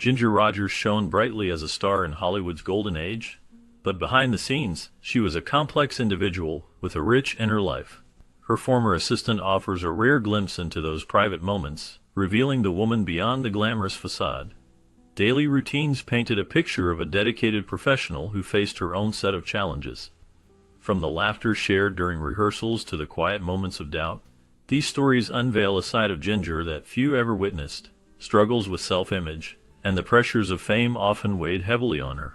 Ginger Rogers shone brightly as a star in Hollywood's golden age, but behind the scenes, she was a complex individual with a rich inner life. Her former assistant offers a rare glimpse into those private moments, revealing the woman beyond the glamorous facade. Daily routines painted a picture of a dedicated professional who faced her own set of challenges. From the laughter shared during rehearsals to the quiet moments of doubt, these stories unveil a side of Ginger that few ever witnessed. Struggles with self-image and the pressures of fame often weighed heavily on her.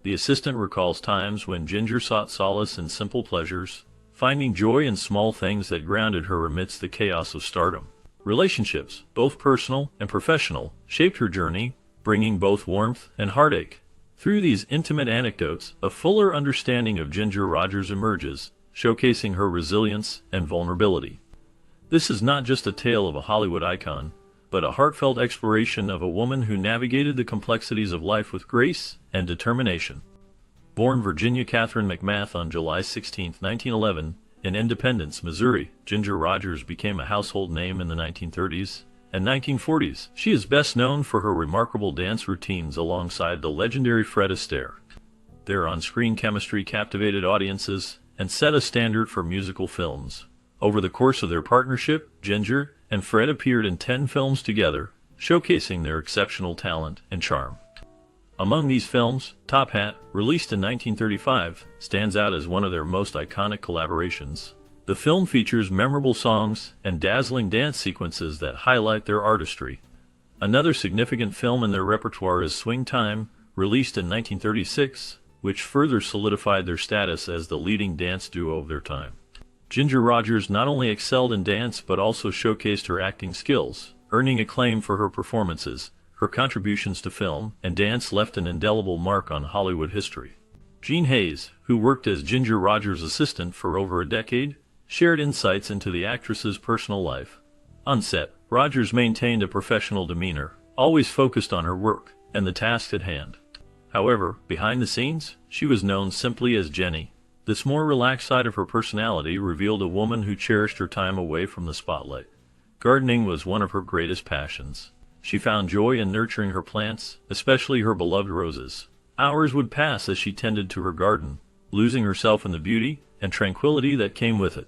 The assistant recalls times when Ginger sought solace in simple pleasures, finding joy in small things that grounded her amidst the chaos of stardom. Relationships, both personal and professional, shaped her journey, bringing both warmth and heartache. Through these intimate anecdotes, a fuller understanding of Ginger Rogers emerges, showcasing her resilience and vulnerability. This is not just a tale of a Hollywood icon, but a heartfelt exploration of a woman who navigated the complexities of life with grace and determination. Born Virginia Catherine McMath on July 16, 1911, in Independence, Missouri, Ginger Rogers became a household name in the 1930s and 1940s. She is best known for her remarkable dance routines alongside the legendary Fred Astaire. Their on-screen chemistry captivated audiences and set a standard for musical films. Over the course of their partnership, Ginger and Fred appeared in 10 films together, showcasing their exceptional talent and charm. Among these films, Top Hat, released in 1935, stands out as one of their most iconic collaborations. The film features memorable songs and dazzling dance sequences that highlight their artistry. Another significant film in their repertoire is Swing Time, released in 1936, which further solidified their status as the leading dance duo of their time. Ginger Rogers not only excelled in dance but also showcased her acting skills, earning acclaim for her performances. Her contributions to film and dance left an indelible mark on Hollywood history. Gene Hayes, who worked as Ginger Rogers' assistant for over a decade, shared insights into the actress's personal life. On set, Rogers maintained a professional demeanor, always focused on her work and the task at hand. However, behind the scenes, she was known simply as Jenny. This more relaxed side of her personality revealed a woman who cherished her time away from the spotlight. Gardening was one of her greatest passions. She found joy in nurturing her plants, especially her beloved roses. Hours would pass as she tended to her garden, losing herself in the beauty and tranquility that came with it.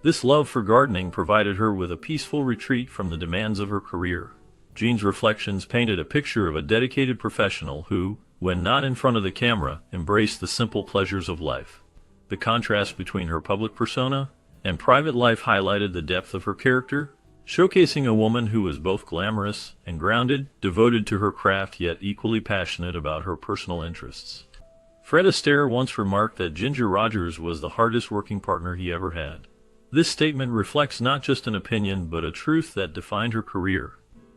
This love for gardening provided her with a peaceful retreat from the demands of her career. Jean's reflections painted a picture of a dedicated professional who, when not in front of the camera, embraced the simple pleasures of life. The contrast between her public persona and private life highlighted the depth of her character, showcasing a woman who was both glamorous and grounded, devoted to her craft yet equally passionate about her personal interests. Fred Astaire once remarked that Ginger Rogers was the hardest working partner he ever had. This statement reflects not just an opinion but a truth that defined her career.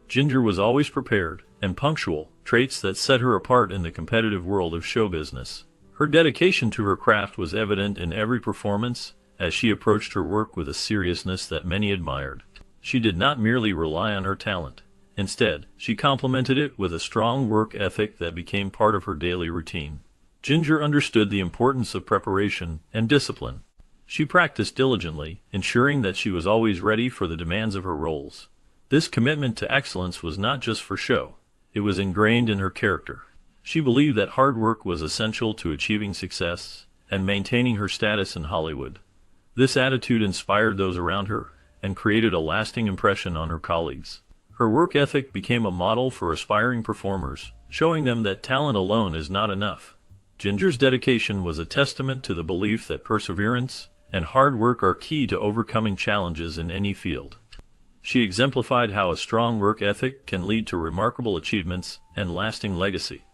Ginger was always prepared and punctual, traits that set her apart in the competitive world of show business. Her dedication to her craft was evident in every performance, as she approached her work with a seriousness that many admired. She did not merely rely on her talent. Instead, she complemented it with a strong work ethic that became part of her daily routine. Ginger understood the importance of preparation and discipline. She practiced diligently, ensuring that she was always ready for the demands of her roles. This commitment to excellence was not just for show. It was ingrained in her character. She believed that hard work was essential to achieving success and maintaining her status in Hollywood. This attitude inspired those around her and created a lasting impression on her colleagues. Her work ethic became a model for aspiring performers, showing them that talent alone is not enough. Ginger's dedication was a testament to the belief that perseverance and hard work are key to overcoming challenges in any field. She exemplified how a strong work ethic can lead to remarkable achievements and lasting legacy.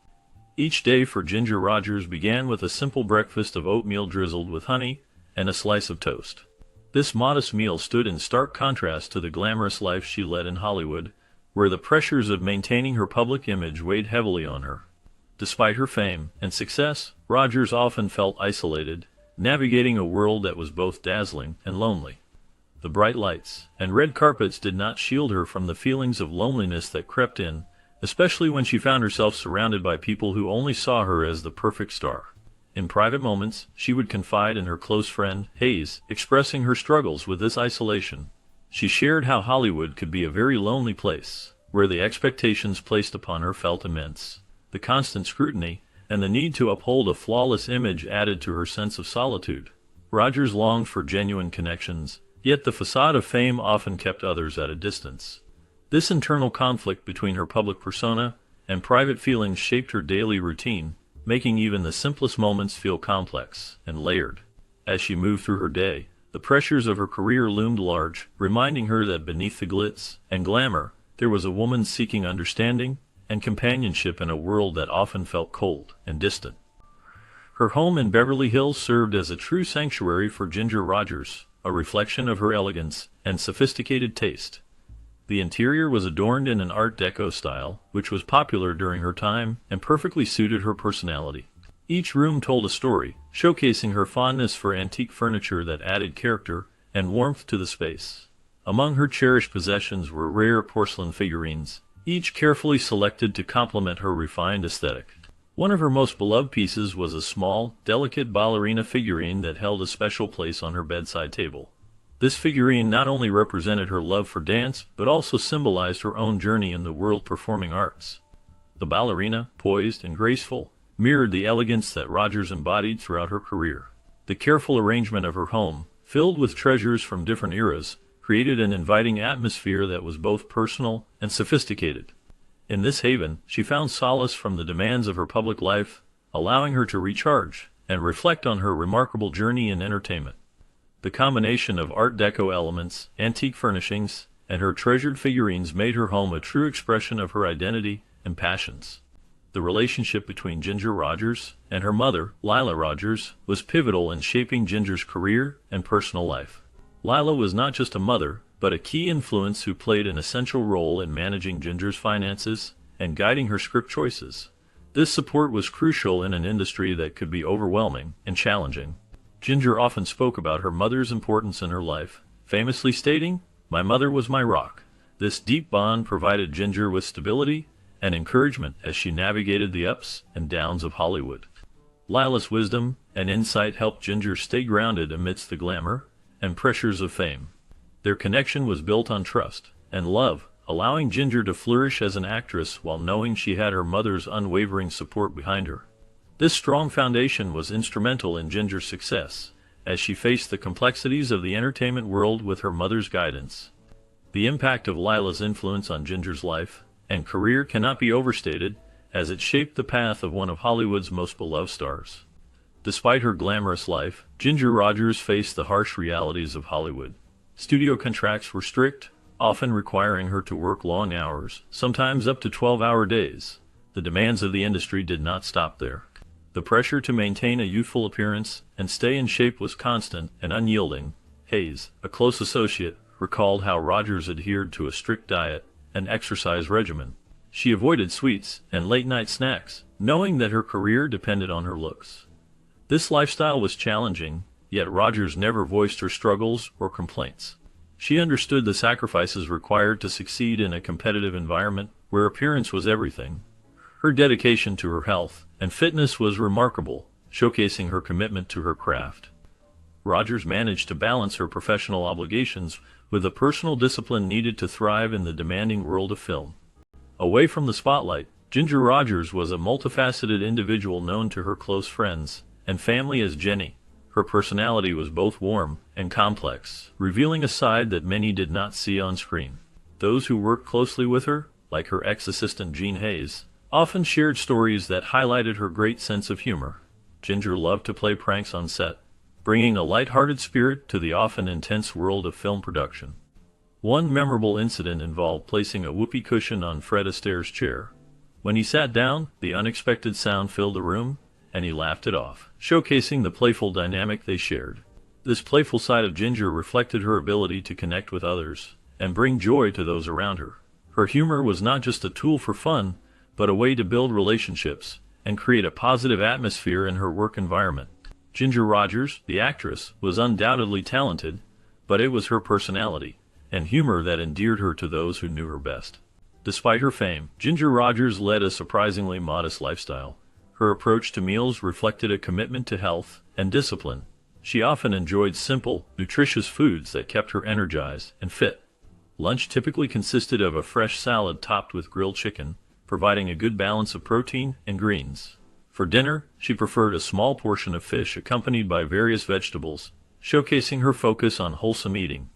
Each day for Ginger Rogers began with a simple breakfast of oatmeal drizzled with honey and a slice of toast. This modest meal stood in stark contrast to the glamorous life she led in Hollywood, where the pressures of maintaining her public image weighed heavily on her. Despite her fame and success, Rogers often felt isolated, navigating a world that was both dazzling and lonely. The bright lights and red carpets did not shield her from the feelings of loneliness that crept in, especially when she found herself surrounded by people who only saw her as the perfect star. In private moments, she would confide in her close friend, Hayes, expressing her struggles with this isolation. She shared how Hollywood could be a very lonely place, where the expectations placed upon her felt immense. The constant scrutiny and the need to uphold a flawless image added to her sense of solitude. Rogers longed for genuine connections, yet the facade of fame often kept others at a distance. This internal conflict between her public persona and private feelings shaped her daily routine, making even the simplest moments feel complex and layered. As she moved through her day, the pressures of her career loomed large, reminding her that beneath the glitz and glamour, there was a woman seeking understanding and companionship in a world that often felt cold and distant. Her home in Beverly Hills served as a true sanctuary for Ginger Rogers, a reflection of her elegance and sophisticated taste. The interior was adorned in an Art Deco style, which was popular during her time and perfectly suited her personality. Each room told a story, showcasing her fondness for antique furniture that added character and warmth to the space. Among her cherished possessions were rare porcelain figurines, each carefully selected to complement her refined aesthetic. One of her most beloved pieces was a small, delicate ballerina figurine that held a special place on her bedside table. This figurine not only represented her love for dance, but also symbolized her own journey in the world performing arts. The ballerina, poised and graceful, mirrored the elegance that Rogers embodied throughout her career. The careful arrangement of her home, filled with treasures from different eras, created an inviting atmosphere that was both personal and sophisticated. In this haven, she found solace from the demands of her public life, allowing her to recharge and reflect on her remarkable journey in entertainment. The combination of Art Deco elements, antique furnishings, and her treasured figurines made her home a true expression of her identity and passions. The relationship between Ginger Rogers and her mother, Lila Rogers, was pivotal in shaping Ginger's career and personal life. Lila was not just a mother, but a key influence who played an essential role in managing Ginger's finances and guiding her script choices. This support was crucial in an industry that could be overwhelming and challenging. Ginger often spoke about her mother's importance in her life, famously stating, "My mother was my rock." This deep bond provided Ginger with stability and encouragement as she navigated the ups and downs of Hollywood. Lila's wisdom and insight helped Ginger stay grounded amidst the glamour and pressures of fame. Their connection was built on trust and love, allowing Ginger to flourish as an actress while knowing she had her mother's unwavering support behind her. This strong foundation was instrumental in Ginger's success, as she faced the complexities of the entertainment world with her mother's guidance. The impact of Lila's influence on Ginger's life and career cannot be overstated, as it shaped the path of one of Hollywood's most beloved stars. Despite her glamorous life, Ginger Rogers faced the harsh realities of Hollywood. Studio contracts were strict, often requiring her to work long hours, sometimes up to 12-hour days. The demands of the industry did not stop there. The pressure to maintain a youthful appearance and stay in shape was constant and unyielding. Hayes, a close associate, recalled how Rogers adhered to a strict diet and exercise regimen. She avoided sweets and late-night snacks, knowing that her career depended on her looks. This lifestyle was challenging, yet Rogers never voiced her struggles or complaints. She understood the sacrifices required to succeed in a competitive environment where appearance was everything. Her dedication to her health and fitness was remarkable, showcasing her commitment to her craft. Rogers managed to balance her professional obligations with the personal discipline needed to thrive in the demanding world of film. Away from the spotlight, Ginger Rogers was a multifaceted individual known to her close friends and family as Jenny. Her personality was both warm and complex, revealing a side that many did not see on screen. Those who worked closely with her, like her ex-assistant Jean Hayes, often shared stories that highlighted her great sense of humor. Ginger loved to play pranks on set, bringing a light-hearted spirit to the often intense world of film production. One memorable incident involved placing a whoopee cushion on Fred Astaire's chair. When he sat down, the unexpected sound filled the room, and he laughed it off, showcasing the playful dynamic they shared. This playful side of Ginger reflected her ability to connect with others and bring joy to those around her. Her humor was not just a tool for fun, but a way to build relationships and create a positive atmosphere in her work environment. Ginger Rogers, the actress, was undoubtedly talented, but it was her personality and humor that endeared her to those who knew her best. Despite her fame, Ginger Rogers led a surprisingly modest lifestyle. Her approach to meals reflected a commitment to health and discipline. She often enjoyed simple, nutritious foods that kept her energized and fit. Lunch typically consisted of a fresh salad topped with grilled chicken, providing a good balance of protein and greens. For dinner, she preferred a small portion of fish accompanied by various vegetables, showcasing her focus on wholesome eating.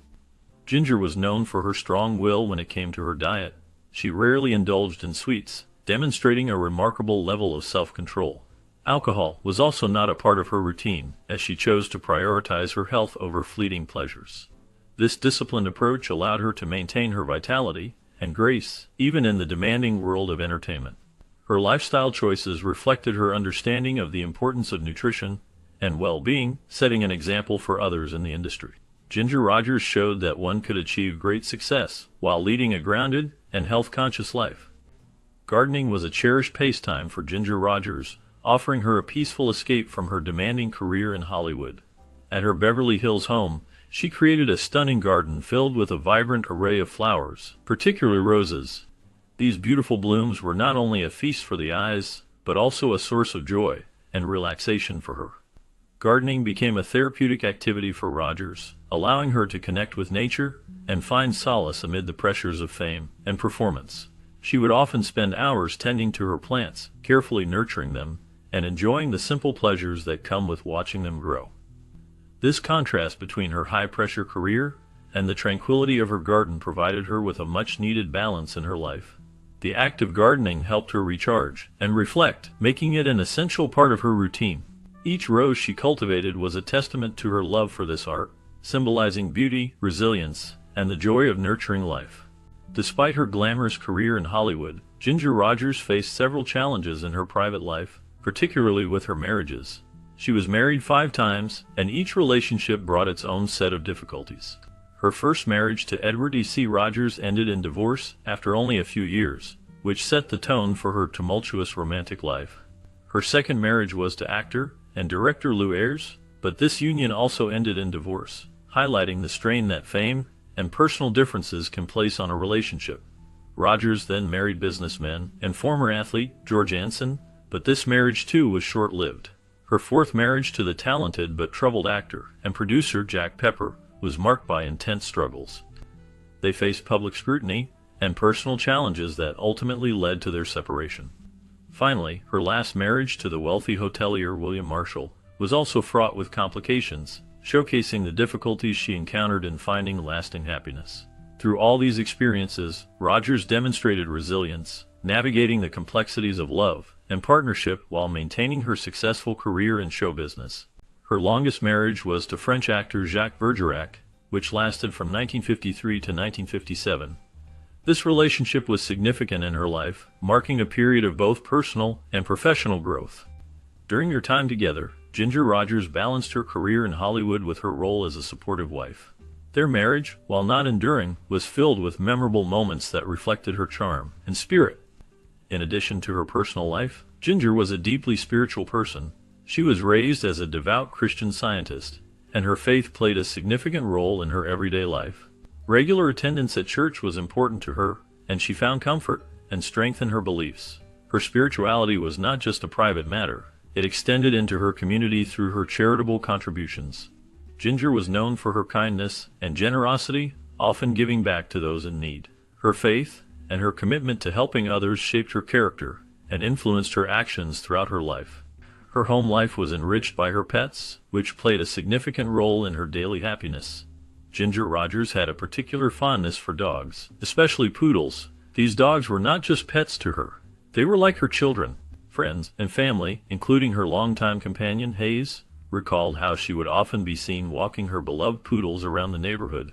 Ginger was known for her strong will when it came to her diet. She rarely indulged in sweets, demonstrating a remarkable level of self-control. Alcohol was also not a part of her routine, as she chose to prioritize her health over fleeting pleasures. This disciplined approach allowed her to maintain her vitality and grace, even in the demanding world of entertainment. Her lifestyle choices reflected her understanding of the importance of nutrition and well-being, setting an example for others in the industry. Ginger Rogers showed that one could achieve great success while leading a grounded and health-conscious life. Gardening was a cherished pastime for Ginger Rogers, offering her a peaceful escape from her demanding career in Hollywood. At her Beverly Hills home, she created a stunning garden filled with a vibrant array of flowers, particularly roses. These beautiful blooms were not only a feast for the eyes, but also a source of joy and relaxation for her. Gardening became a therapeutic activity for Rogers, allowing her to connect with nature and find solace amid the pressures of fame and performance. She would often spend hours tending to her plants, carefully nurturing them, and enjoying the simple pleasures that come with watching them grow. This contrast between her high-pressure career and the tranquility of her garden provided her with a much-needed balance in her life. The act of gardening helped her recharge and reflect, making it an essential part of her routine. Each rose she cultivated was a testament to her love for this art, symbolizing beauty, resilience, and the joy of nurturing life. Despite her glamorous career in Hollywood, Ginger Rogers faced several challenges in her private life, particularly with her marriages. She was married 5 times, and each relationship brought its own set of difficulties. Her first marriage to Edward E. C. Rogers ended in divorce after only a few years, which set the tone for her tumultuous romantic life. Her second marriage was to actor and director Lew Ayres, but this union also ended in divorce, highlighting the strain that fame and personal differences can place on a relationship. Rogers then married businessman and former athlete George Anson, but this marriage too was short-lived. Her fourth marriage to the talented but troubled actor and producer Jack Pepper was marked by intense struggles. They faced public scrutiny and personal challenges that ultimately led to their separation. Finally, her last marriage to the wealthy hotelier William Marshall was also fraught with complications, showcasing the difficulties she encountered in finding lasting happiness. Through all these experiences, Rogers demonstrated resilience, navigating the complexities of love and partnership while maintaining her successful career in show business. Her longest marriage was to French actor Jacques Bergerac, which lasted from 1953 to 1957. This relationship was significant in her life, marking a period of both personal and professional growth. During their time together, Ginger Rogers balanced her career in Hollywood with her role as a supportive wife. Their marriage, while not enduring, was filled with memorable moments that reflected her charm and spirit. In addition to her personal life, Ginger was a deeply spiritual person. She was raised as a devout Christian Scientist, and her faith played a significant role in her everyday life. Regular attendance at church was important to her, and she found comfort and strength in her beliefs. Her spirituality was not just a private matter, it extended into her community through her charitable contributions. Ginger was known for her kindness and generosity, often giving back to those in need. Her faith and her commitment to helping others shaped her character and influenced her actions throughout her life. Her home life was enriched by her pets, which played a significant role in her daily happiness. Ginger Rogers had a particular fondness for dogs, especially poodles. These dogs were not just pets to her. They were like her children, friends, and family, including her longtime companion, Hayes, recalled how she would often be seen walking her beloved poodles around the neighborhood.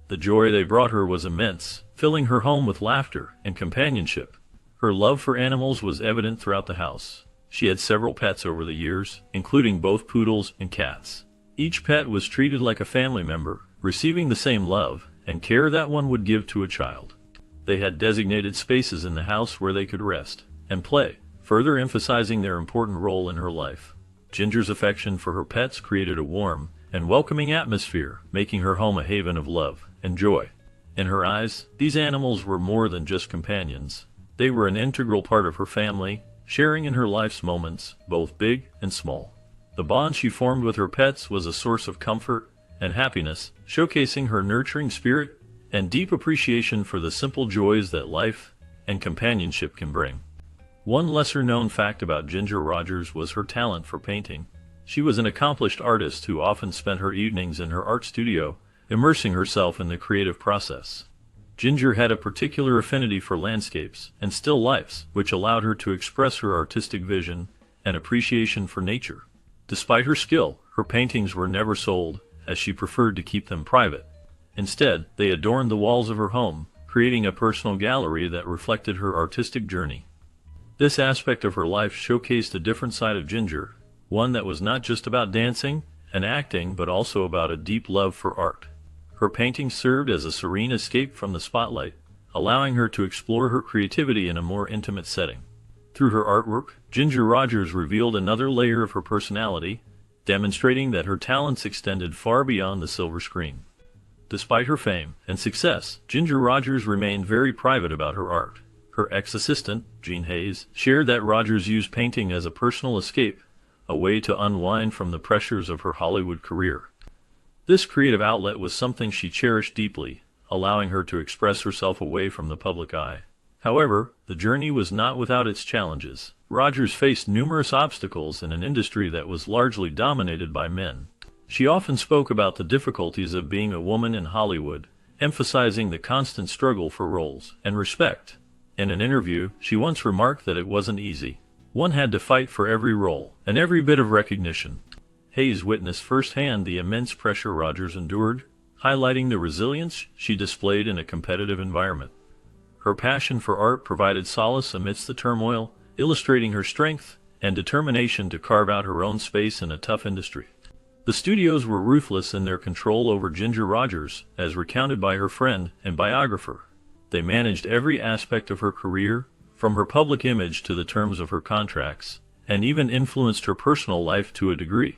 The joy they brought her was immense, filling her home with laughter and companionship. Her love for animals was evident throughout the house. She had several pets over the years, including both poodles and cats. Each pet was treated like a family member, receiving the same love and care that one would give to a child. They had designated spaces in the house where they could rest and play, further emphasizing their important role in her life. Ginger's affection for her pets created a warm and welcoming atmosphere, making her home a haven of love and joy. In her eyes, these animals were more than just companions. They were an integral part of her family, sharing in her life's moments, both big and small. The bond she formed with her pets was a source of comfort and happiness, showcasing her nurturing spirit and deep appreciation for the simple joys that life and companionship can bring. One lesser-known fact about Ginger Rogers was her talent for painting. She was an accomplished artist who often spent her evenings in her art studio, immersing herself in the creative process. Ginger had a particular affinity for landscapes and still lifes, which allowed her to express her artistic vision and appreciation for nature. Despite her skill, her paintings were never sold, as she preferred to keep them private. Instead, they adorned the walls of her home, creating a personal gallery that reflected her artistic journey. This aspect of her life showcased a different side of Ginger, one that was not just about dancing and acting but also about a deep love for art. Her paintings served as a serene escape from the spotlight, allowing her to explore her creativity in a more intimate setting. Through her artwork, Ginger Rogers revealed another layer of her personality, demonstrating that her talents extended far beyond the silver screen. Despite her fame and success, Ginger Rogers remained very private about her art. Her ex-assistant, Jean Hayes, shared that Rogers used painting as a personal escape, a way to unwind from the pressures of her Hollywood career. This creative outlet was something she cherished deeply, allowing her to express herself away from the public eye. However, the journey was not without its challenges. Rogers faced numerous obstacles in an industry that was largely dominated by men. She often spoke about the difficulties of being a woman in Hollywood, emphasizing the constant struggle for roles and respect. In an interview, she once remarked that it wasn't easy. One had to fight for every role and every bit of recognition. Hayes witnessed firsthand the immense pressure Rogers endured, highlighting the resilience she displayed in a competitive environment. Her passion for art provided solace amidst the turmoil, illustrating her strength and determination to carve out her own space in a tough industry. The studios were ruthless in their control over Ginger Rogers, as recounted by her friend and biographer. They managed every aspect of her career, from her public image to the terms of her contracts, and even influenced her personal life to a degree.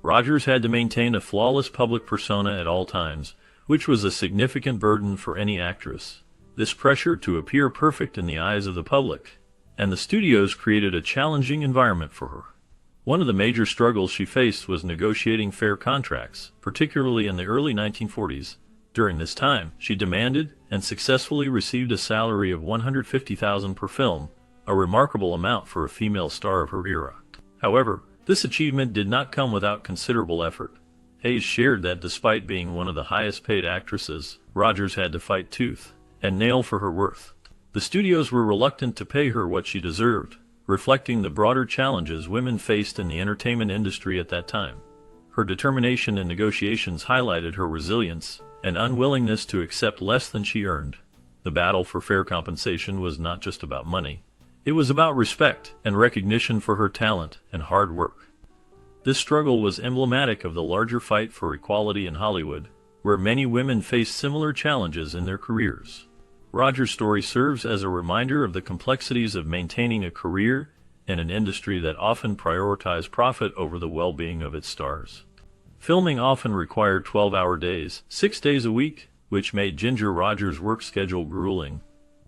Rogers had to maintain a flawless public persona at all times, which was a significant burden for any actress. This pressure to appear perfect in the eyes of the public and the studios created a challenging environment for her. One of the major struggles she faced was negotiating fair contracts, particularly in the early 1940s. During this time, she demanded and successfully received a salary of $150,000 per film, a remarkable amount for a female star of her era. However, this achievement did not come without considerable effort. Hayes shared that despite being one of the highest-paid actresses, Rogers had to fight tooth and nail for her worth. The studios were reluctant to pay her what she deserved, reflecting the broader challenges women faced in the entertainment industry at that time. Her determination in negotiations highlighted her resilience and unwillingness to accept less than she earned. The battle for fair compensation was not just about money. It was about respect and recognition for her talent and hard work. This struggle was emblematic of the larger fight for equality in Hollywood, where many women faced similar challenges in their careers. Rogers' story serves as a reminder of the complexities of maintaining a career in an industry that often prioritized profit over the well-being of its stars. Filming often required 12-hour days, 6 days a week, which made Ginger Rogers' work schedule grueling.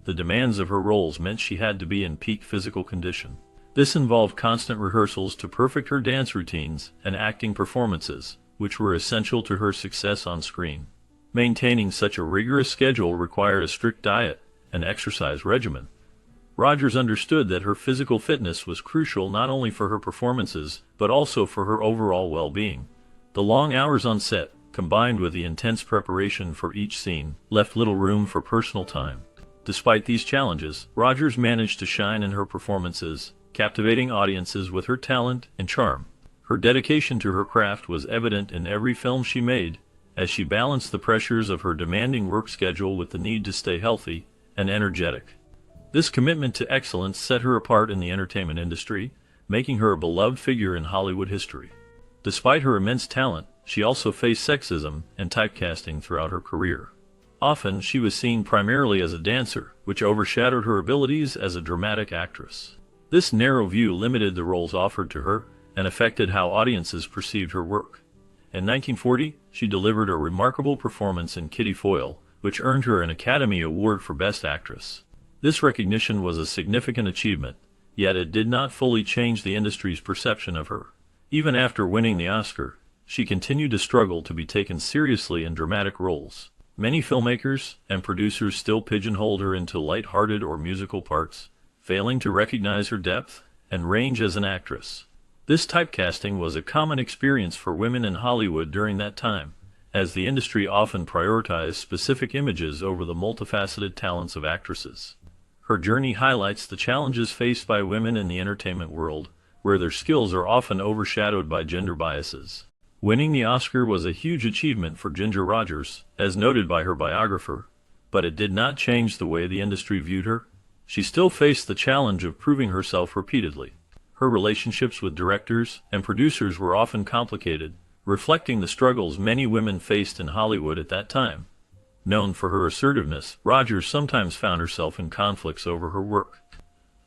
The demands of her roles meant she had to be in peak physical condition. This involved constant rehearsals to perfect her dance routines and acting performances, which were essential to her success on screen. Maintaining such a rigorous schedule required a strict diet and exercise regimen. Rogers understood that her physical fitness was crucial not only for her performances, but also for her overall well-being. The long hours on set, combined with the intense preparation for each scene, left little room for personal time. Despite these challenges, Rogers managed to shine in her performances, captivating audiences with her talent and charm. Her dedication to her craft was evident in every film she made, as she balanced the pressures of her demanding work schedule with the need to stay healthy and energetic. This commitment to excellence set her apart in the entertainment industry, making her a beloved figure in Hollywood history. Despite her immense talent, she also faced sexism and typecasting throughout her career. Often, she was seen primarily as a dancer, which overshadowed her abilities as a dramatic actress. This narrow view limited the roles offered to her and affected how audiences perceived her work. In 1940, she delivered a remarkable performance in Kitty Foyle, which earned her an Academy Award for Best Actress. This recognition was a significant achievement, yet it did not fully change the industry's perception of her. Even after winning the Oscar, she continued to struggle to be taken seriously in dramatic roles. Many filmmakers and producers still pigeonholed her into light-hearted or musical parts, failing to recognize her depth and range as an actress. This typecasting was a common experience for women in Hollywood during that time, as the industry often prioritized specific images over the multifaceted talents of actresses. Her journey highlights the challenges faced by women in the entertainment world, where their skills are often overshadowed by gender biases. Winning the Oscar was a huge achievement for Ginger Rogers, as noted by her biographer, but it did not change the way the industry viewed her. She still faced the challenge of proving herself repeatedly. Her relationships with directors and producers were often complicated, reflecting the struggles many women faced in Hollywood at that time. Known for her assertiveness, Rogers sometimes found herself in conflicts over her work.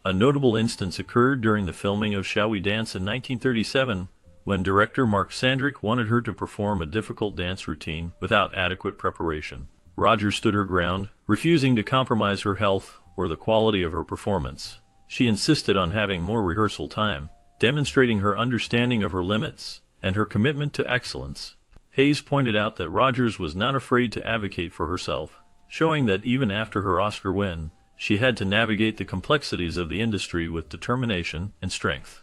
A notable instance occurred during the filming of Shall We Dance in 1937, when director Mark Sandrick wanted her to perform a difficult dance routine without adequate preparation. Rogers stood her ground, refusing to compromise her health or the quality of her performance. She insisted on having more rehearsal time, demonstrating her understanding of her limits and her commitment to excellence. Hayes pointed out that Rogers was not afraid to advocate for herself, showing that even after her Oscar win, she had to navigate the complexities of the industry with determination and strength.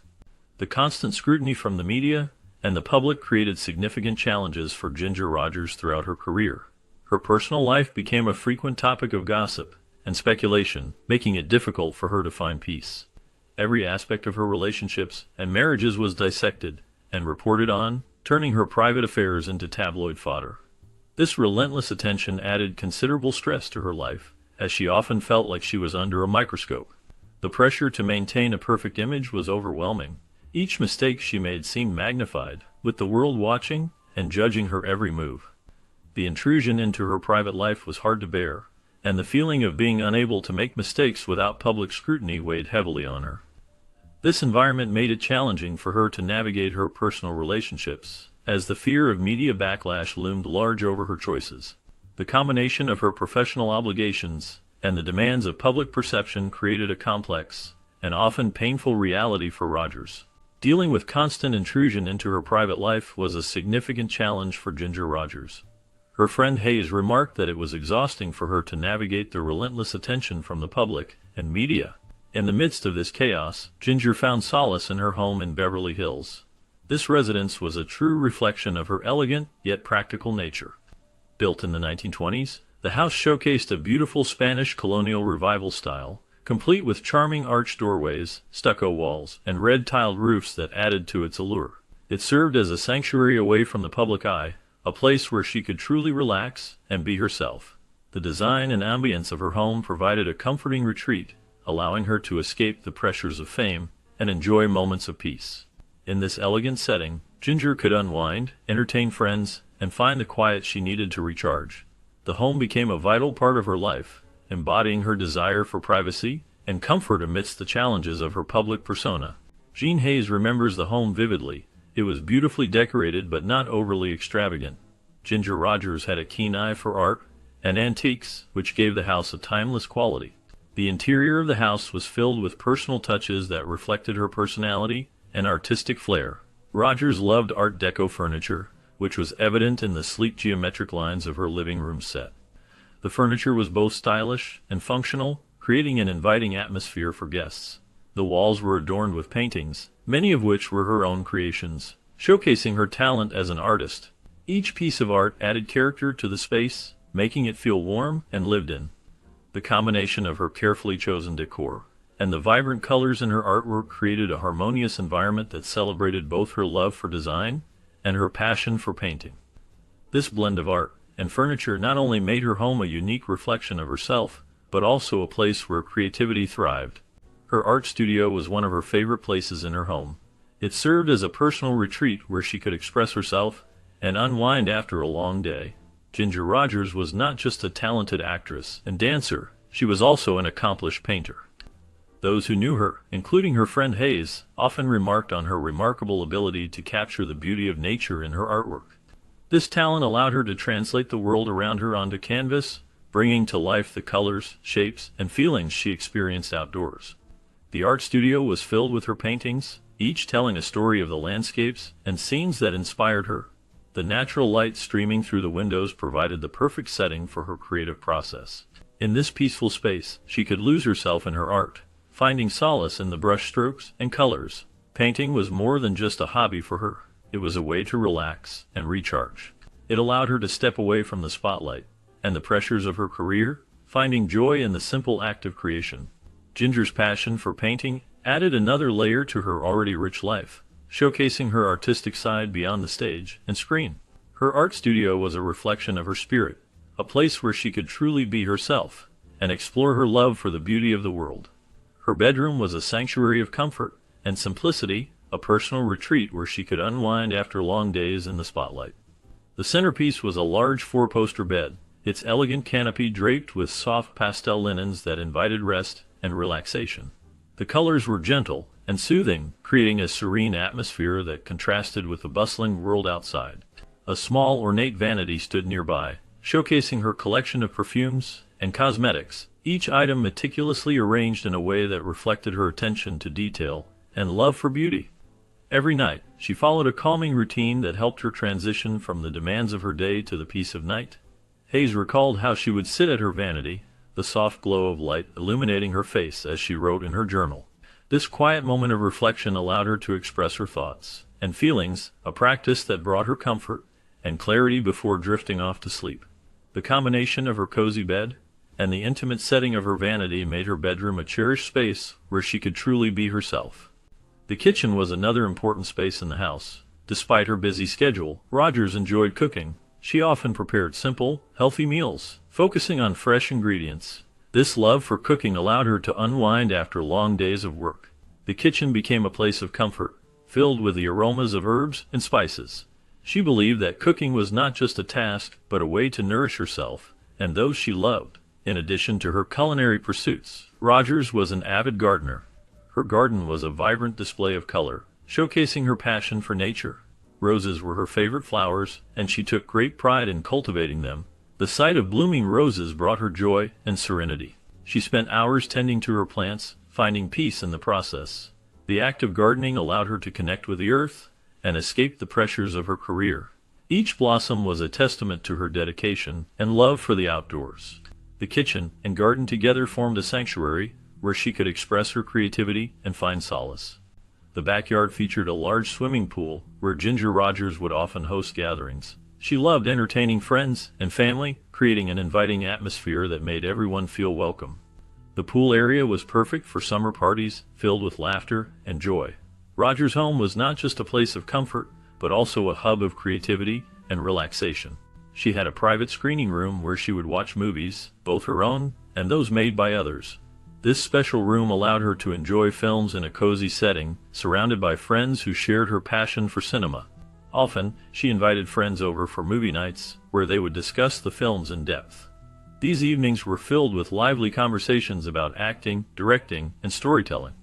The constant scrutiny from the media and the public created significant challenges for Ginger Rogers throughout her career. Her personal life became a frequent topic of gossip and speculation, making it difficult for her to find peace. Every aspect of her relationships and marriages was dissected and reported on, turning her private affairs into tabloid fodder. This relentless attention added considerable stress to her life, as she often felt like she was under a microscope. The pressure to maintain a perfect image was overwhelming. Each mistake she made seemed magnified, with the world watching and judging her every move. The intrusion into her private life was hard to bear, and the feeling of being unable to make mistakes without public scrutiny weighed heavily on her. This environment made it challenging for her to navigate her personal relationships, as the fear of media backlash loomed large over her choices. The combination of her professional obligations and the demands of public perception created a complex and often painful reality for Rogers. Dealing with constant intrusion into her private life was a significant challenge for Ginger Rogers. Her friend Hayes remarked that it was exhausting for her to navigate the relentless attention from the public and media. In the midst of this chaos, Ginger found solace in her home in Beverly Hills. This residence was a true reflection of her elegant yet practical nature. Built in the 1920s, the house showcased a beautiful Spanish colonial revival style, complete with charming arched doorways, stucco walls, and red-tiled roofs that added to its allure. It served as a sanctuary away from the public eye, a place where she could truly relax and be herself. The design and ambience of her home provided a comforting retreat, allowing her to escape the pressures of fame and enjoy moments of peace. In this elegant setting, Ginger could unwind, entertain friends, and find the quiet she needed to recharge. The home became a vital part of her life, embodying her desire for privacy and comfort amidst the challenges of her public persona. Jean Hayes remembers the home vividly. It was beautifully decorated but not overly extravagant. Ginger Rogers had a keen eye for art and antiques, which gave the house a timeless quality. The interior of the house was filled with personal touches that reflected her personality and artistic flair. Rogers loved Art Deco furniture, which was evident in the sleek geometric lines of her living room set. The furniture was both stylish and functional, creating an inviting atmosphere for guests. The walls were adorned with paintings, many of which were her own creations, showcasing her talent as an artist. Each piece of art added character to the space, making it feel warm and lived in. The combination of her carefully chosen decor and the vibrant colors in her artwork created a harmonious environment that celebrated both her love for design and her passion for painting. This blend of art and furniture not only made her home a unique reflection of herself, but also a place where creativity thrived. Her art studio was one of her favorite places in her home. It served as a personal retreat where she could express herself and unwind after a long day. Ginger Rogers was not just a talented actress and dancer, she was also an accomplished painter. Those who knew her, including her friend Hayes, often remarked on her remarkable ability to capture the beauty of nature in her artwork. This talent allowed her to translate the world around her onto canvas, bringing to life the colors, shapes, and feelings she experienced outdoors. The art studio was filled with her paintings, each telling a story of the landscapes and scenes that inspired her. The natural light streaming through the windows provided the perfect setting for her creative process. In this peaceful space, she could lose herself in her art, finding solace in the brushstrokes and colors. Painting was more than just a hobby for her. It was a way to relax and recharge. It allowed her to step away from the spotlight and the pressures of her career, finding joy in the simple act of creation. Ginger's passion for painting added another layer to her already rich life, showcasing her artistic side beyond the stage and screen. Her art studio was a reflection of her spirit, a place where she could truly be herself and explore her love for the beauty of the world. Her bedroom was a sanctuary of comfort and simplicity, a personal retreat where she could unwind after long days in the spotlight. The centerpiece was a large four-poster bed, its elegant canopy draped with soft pastel linens that invited rest and relaxation. The colors were gentle and soothing, creating a serene atmosphere that contrasted with the bustling world outside. A small ornate vanity stood nearby, showcasing her collection of perfumes and cosmetics, each item meticulously arranged in a way that reflected her attention to detail and love for beauty. Every night, she followed a calming routine that helped her transition from the demands of her day to the peace of night. Hayes recalled how she would sit at her vanity, the soft glow of light illuminating her face as she wrote in her journal. This quiet moment of reflection allowed her to express her thoughts and feelings, a practice that brought her comfort and clarity before drifting off to sleep. The combination of her cozy bed and the intimate setting of her vanity made her bedroom a cherished space where she could truly be herself. The kitchen was another important space in the house. Despite her busy schedule, Rogers enjoyed cooking. She often prepared simple, healthy meals, focusing on fresh ingredients. This love for cooking allowed her to unwind after long days of work. The kitchen became a place of comfort, filled with the aromas of herbs and spices. She believed that cooking was not just a task, but a way to nourish herself and those she loved. In addition to her culinary pursuits, Rogers was an avid gardener. Her garden was a vibrant display of color, showcasing her passion for nature. Roses were her favorite flowers, and she took great pride in cultivating them. The sight of blooming roses brought her joy and serenity. She spent hours tending to her plants, finding peace in the process. The act of gardening allowed her to connect with the earth and escape the pressures of her career. Each blossom was a testament to her dedication and love for the outdoors. The kitchen and garden together formed a sanctuary where she could express her creativity and find solace. The backyard featured a large swimming pool where Ginger Rogers would often host gatherings. She loved entertaining friends and family, creating an inviting atmosphere that made everyone feel welcome. The pool area was perfect for summer parties filled with laughter and joy. Rogers' home was not just a place of comfort, but also a hub of creativity and relaxation. She had a private screening room where she would watch movies, both her own and those made by others. This special room allowed her to enjoy films in a cozy setting, surrounded by friends who shared her passion for cinema. Often, she invited friends over for movie nights, where they would discuss the films in depth. These evenings were filled with lively conversations about acting, directing, and storytelling.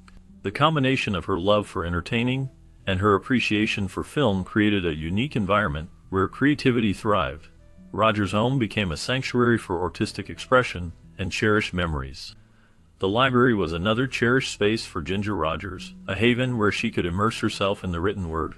The combination of her love for entertaining and her appreciation for film created a unique environment where creativity thrived. Rogers' home became a sanctuary for artistic expression and cherished memories. The library was another cherished space for Ginger Rogers, a haven where she could immerse herself in the written word.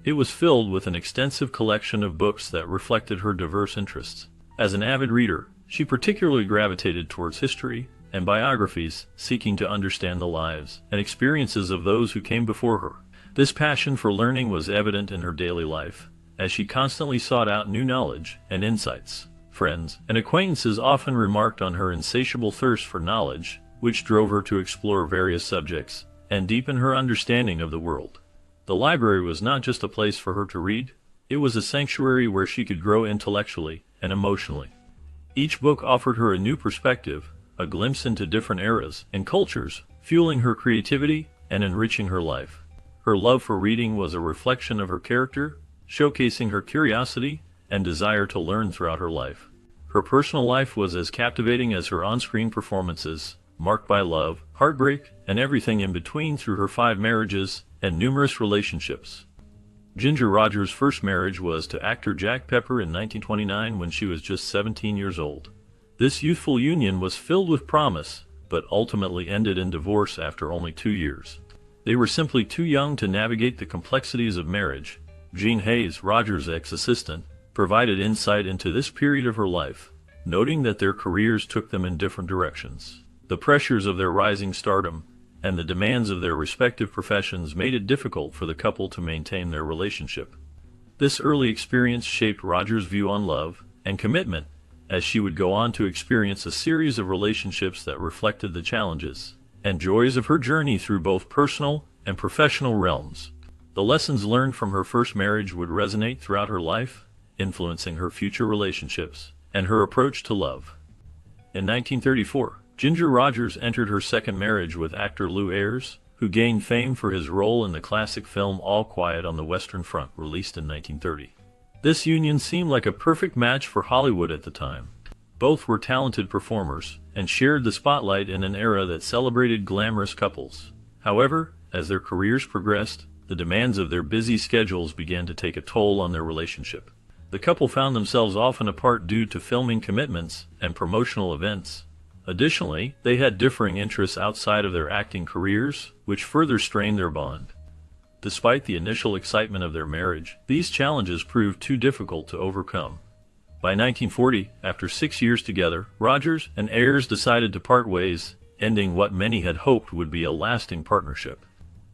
It was filled with an extensive collection of books that reflected her diverse interests. As an avid reader, she particularly gravitated towards history and biographies, seeking to understand the lives and experiences of those who came before her. This passion for learning was evident in her daily life, as she constantly sought out new knowledge and insights. Friends and acquaintances often remarked on her insatiable thirst for knowledge, which drove her to explore various subjects and deepen her understanding of the world. The library was not just a place for her to read, it was a sanctuary where she could grow intellectually and emotionally. Each book offered her a new perspective, a glimpse into different eras and cultures, fueling her creativity and enriching her life. Her love for reading was a reflection of her character, showcasing her curiosity and desire to learn throughout her life. Her personal life was as captivating as her on-screen performances, marked by love, heartbreak, and everything in between through her 5 marriages and numerous relationships. Ginger Rogers' first marriage was to actor Jack Pepper in 1929 when she was just 17 years old. This youthful union was filled with promise, but ultimately ended in divorce after only 2 years. They were simply too young to navigate the complexities of marriage, Jean Hayes, Rogers' ex-assistant, provided insight into this period of her life, noting that their careers took them in different directions. The pressures of their rising stardom and the demands of their respective professions made it difficult for the couple to maintain their relationship. This early experience shaped Rogers' view on love and commitment, as she would go on to experience a series of relationships that reflected the challenges and joys of her journey through both personal and professional realms. The lessons learned from her first marriage would resonate throughout her life, influencing her future relationships and her approach to love. In 1934, Ginger Rogers entered her second marriage with actor Lew Ayres, who gained fame for his role in the classic film All Quiet on the Western Front, released in 1930. This union seemed like a perfect match for Hollywood at the time. Both were talented performers and shared the spotlight in an era that celebrated glamorous couples. However, as their careers progressed, the demands of their busy schedules began to take a toll on their relationship. The couple found themselves often apart due to filming commitments and promotional events. Additionally, they had differing interests outside of their acting careers, which further strained their bond. Despite the initial excitement of their marriage, these challenges proved too difficult to overcome. By 1940, after 6 years together, Rogers and Ayres decided to part ways, ending what many had hoped would be a lasting partnership.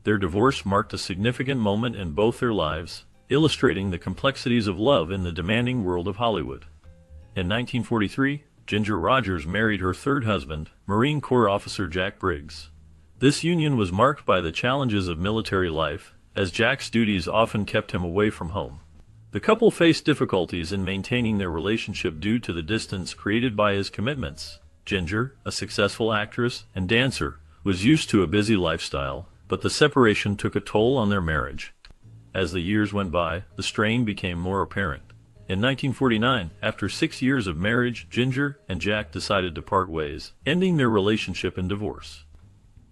Their divorce marked a significant moment in both their lives, illustrating the complexities of love in the demanding world of Hollywood. In 1943, Ginger Rogers married her third husband, Marine Corps officer Jack Briggs. This union was marked by the challenges of military life, as Jack's duties often kept him away from home. The couple faced difficulties in maintaining their relationship due to the distance created by his commitments. Ginger, a successful actress and dancer, was used to a busy lifestyle, but the separation took a toll on their marriage. As the years went by, the strain became more apparent. In 1949, after 6 years of marriage, Ginger and Jack decided to part ways, ending their relationship in divorce.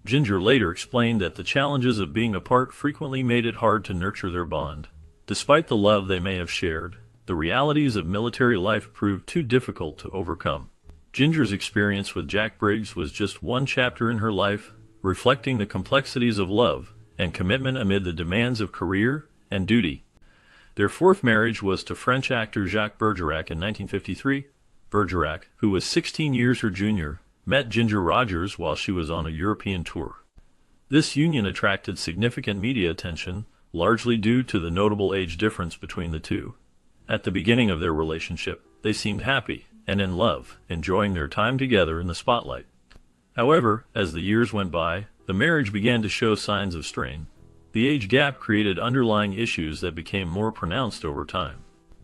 Ginger later explained that the challenges of being apart frequently made it hard to nurture their bond. Despite the love they may have shared, the realities of military life proved too difficult to overcome. Ginger's experience with Jack Briggs was just one chapter in her life, reflecting the complexities of love and commitment amid the demands of career and duty. Their fourth marriage was to French actor Jacques Bergerac in 1953. Bergerac, who was 16 years her junior, met Ginger Rogers while she was on a European tour. This union attracted significant media attention, largely due to the notable age difference between the two. At the beginning of their relationship, they seemed happy and in love, enjoying their time together in the spotlight. However, as the years went by, the marriage began to show signs of strain. The age gap created underlying issues that became more pronounced over time.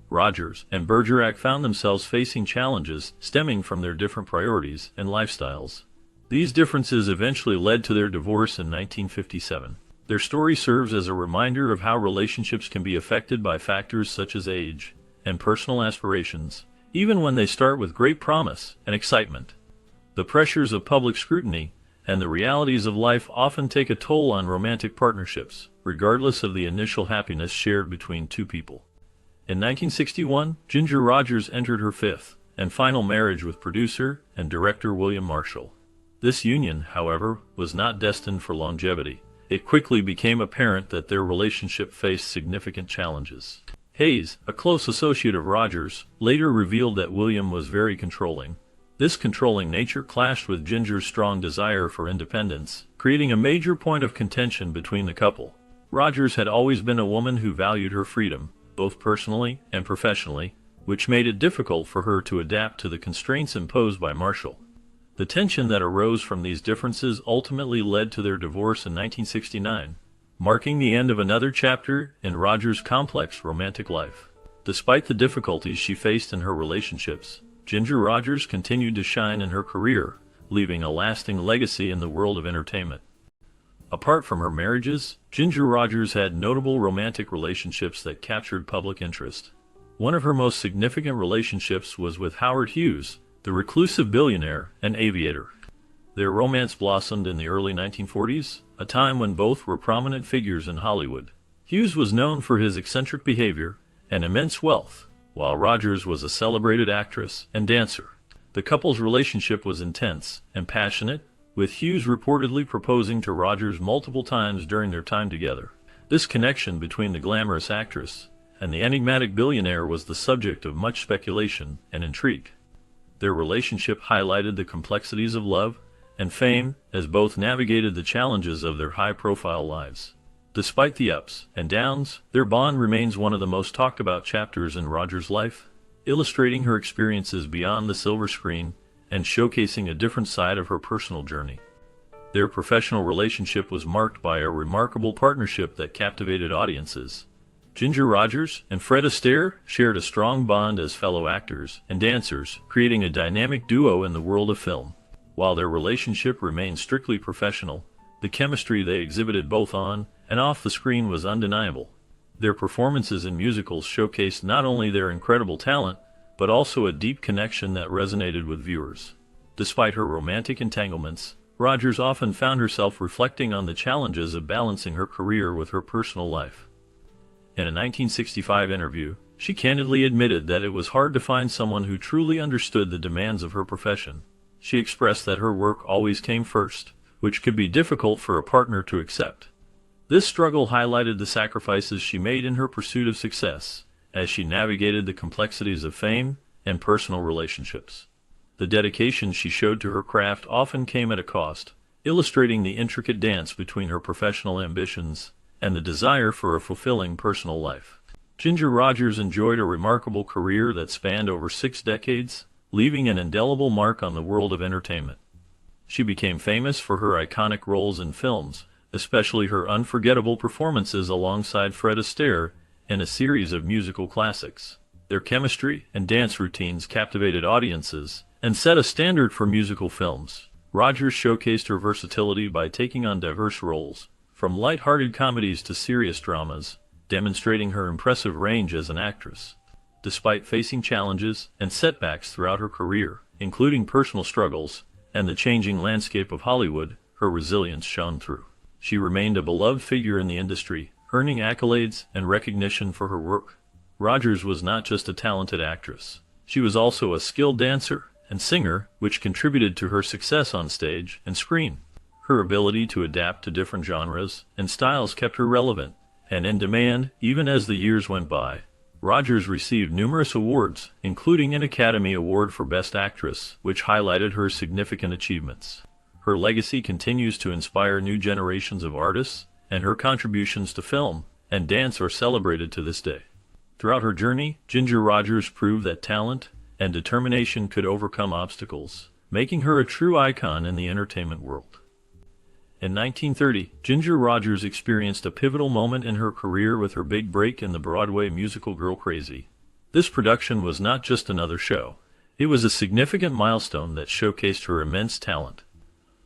Rogers and Bergerac found themselves facing challenges stemming from their different priorities and lifestyles. These differences eventually led to their divorce in 1957. Their story serves as a reminder of how relationships can be affected by factors such as age and personal aspirations, even when they start with great promise and excitement. The pressures of public scrutiny and the realities of life often take a toll on romantic partnerships, regardless of the initial happiness shared between two people. In 1961, Ginger Rogers entered her fifth and final marriage with producer and director William Marshall. This union, however, was not destined for longevity. It quickly became apparent that their relationship faced significant challenges. Hayes, a close associate of Rogers, later revealed that William was very controlling. This controlling nature clashed with Ginger's strong desire for independence, creating a major point of contention between the couple. Rogers had always been a woman who valued her freedom, both personally and professionally, which made it difficult for her to adapt to the constraints imposed by Marshall. The tension that arose from these differences ultimately led to their divorce in 1969, marking the end of another chapter in Rogers' complex romantic life. Despite the difficulties she faced in her relationships, Ginger Rogers continued to shine in her career, leaving a lasting legacy in the world of entertainment. Apart from her marriages, Ginger Rogers had notable romantic relationships that captured public interest. One of her most significant relationships was with Howard Hughes, the reclusive billionaire and aviator. Their romance blossomed in the early 1940s, a time when both were prominent figures in Hollywood. Hughes was known for his eccentric behavior and immense wealth, while Rogers was a celebrated actress and dancer. The couple's relationship was intense and passionate, with Hughes reportedly proposing to Rogers multiple times during their time together. This connection between the glamorous actress and the enigmatic billionaire was the subject of much speculation and intrigue. Their relationship highlighted the complexities of love and fame as both navigated the challenges of their high-profile lives. Despite the ups and downs, their bond remains one of the most talked about chapters in Rogers' life, illustrating her experiences beyond the silver screen and showcasing a different side of her personal journey. Their professional relationship was marked by a remarkable partnership that captivated audiences. Ginger Rogers and Fred Astaire shared a strong bond as fellow actors and dancers, creating a dynamic duo in the world of film. While their relationship remained strictly professional, the chemistry they exhibited both on and off the screen was undeniable. Their performances in musicals showcased not only their incredible talent, but also a deep connection that resonated with viewers. Despite her romantic entanglements, Rogers often found herself reflecting on the challenges of balancing her career with her personal life. In a 1965 interview, she candidly admitted that it was hard to find someone who truly understood the demands of her profession. She expressed that her work always came first, which could be difficult for a partner to accept. This struggle highlighted the sacrifices she made in her pursuit of success, as she navigated the complexities of fame and personal relationships. The dedication she showed to her craft often came at a cost, illustrating the intricate dance between her professional ambitions and the desire for a fulfilling personal life. Ginger Rogers enjoyed a remarkable career that spanned over 6 decades, leaving an indelible mark on the world of entertainment. She became famous for her iconic roles in films, especially her unforgettable performances alongside Fred Astaire in a series of musical classics. Their chemistry and dance routines captivated audiences and set a standard for musical films. Rogers showcased her versatility by taking on diverse roles, from light-hearted comedies to serious dramas, demonstrating her impressive range as an actress. Despite facing challenges and setbacks throughout her career, including personal struggles and the changing landscape of Hollywood, her resilience shone through. She remained a beloved figure in the industry, earning accolades and recognition for her work. Rogers was not just a talented actress. She was also a skilled dancer and singer, which contributed to her success on stage and screen. Her ability to adapt to different genres and styles kept her relevant and in demand even as the years went by. Rogers received numerous awards, including an Academy Award for Best Actress, which highlighted her significant achievements. Her legacy continues to inspire new generations of artists, and her contributions to film and dance are celebrated to this day. Throughout her journey, Ginger Rogers proved that talent and determination could overcome obstacles, making her a true icon in the entertainment world. In 1930, Ginger Rogers experienced a pivotal moment in her career with her big break in the Broadway musical Girl Crazy. This production was not just another show. It was a significant milestone that showcased her immense talent.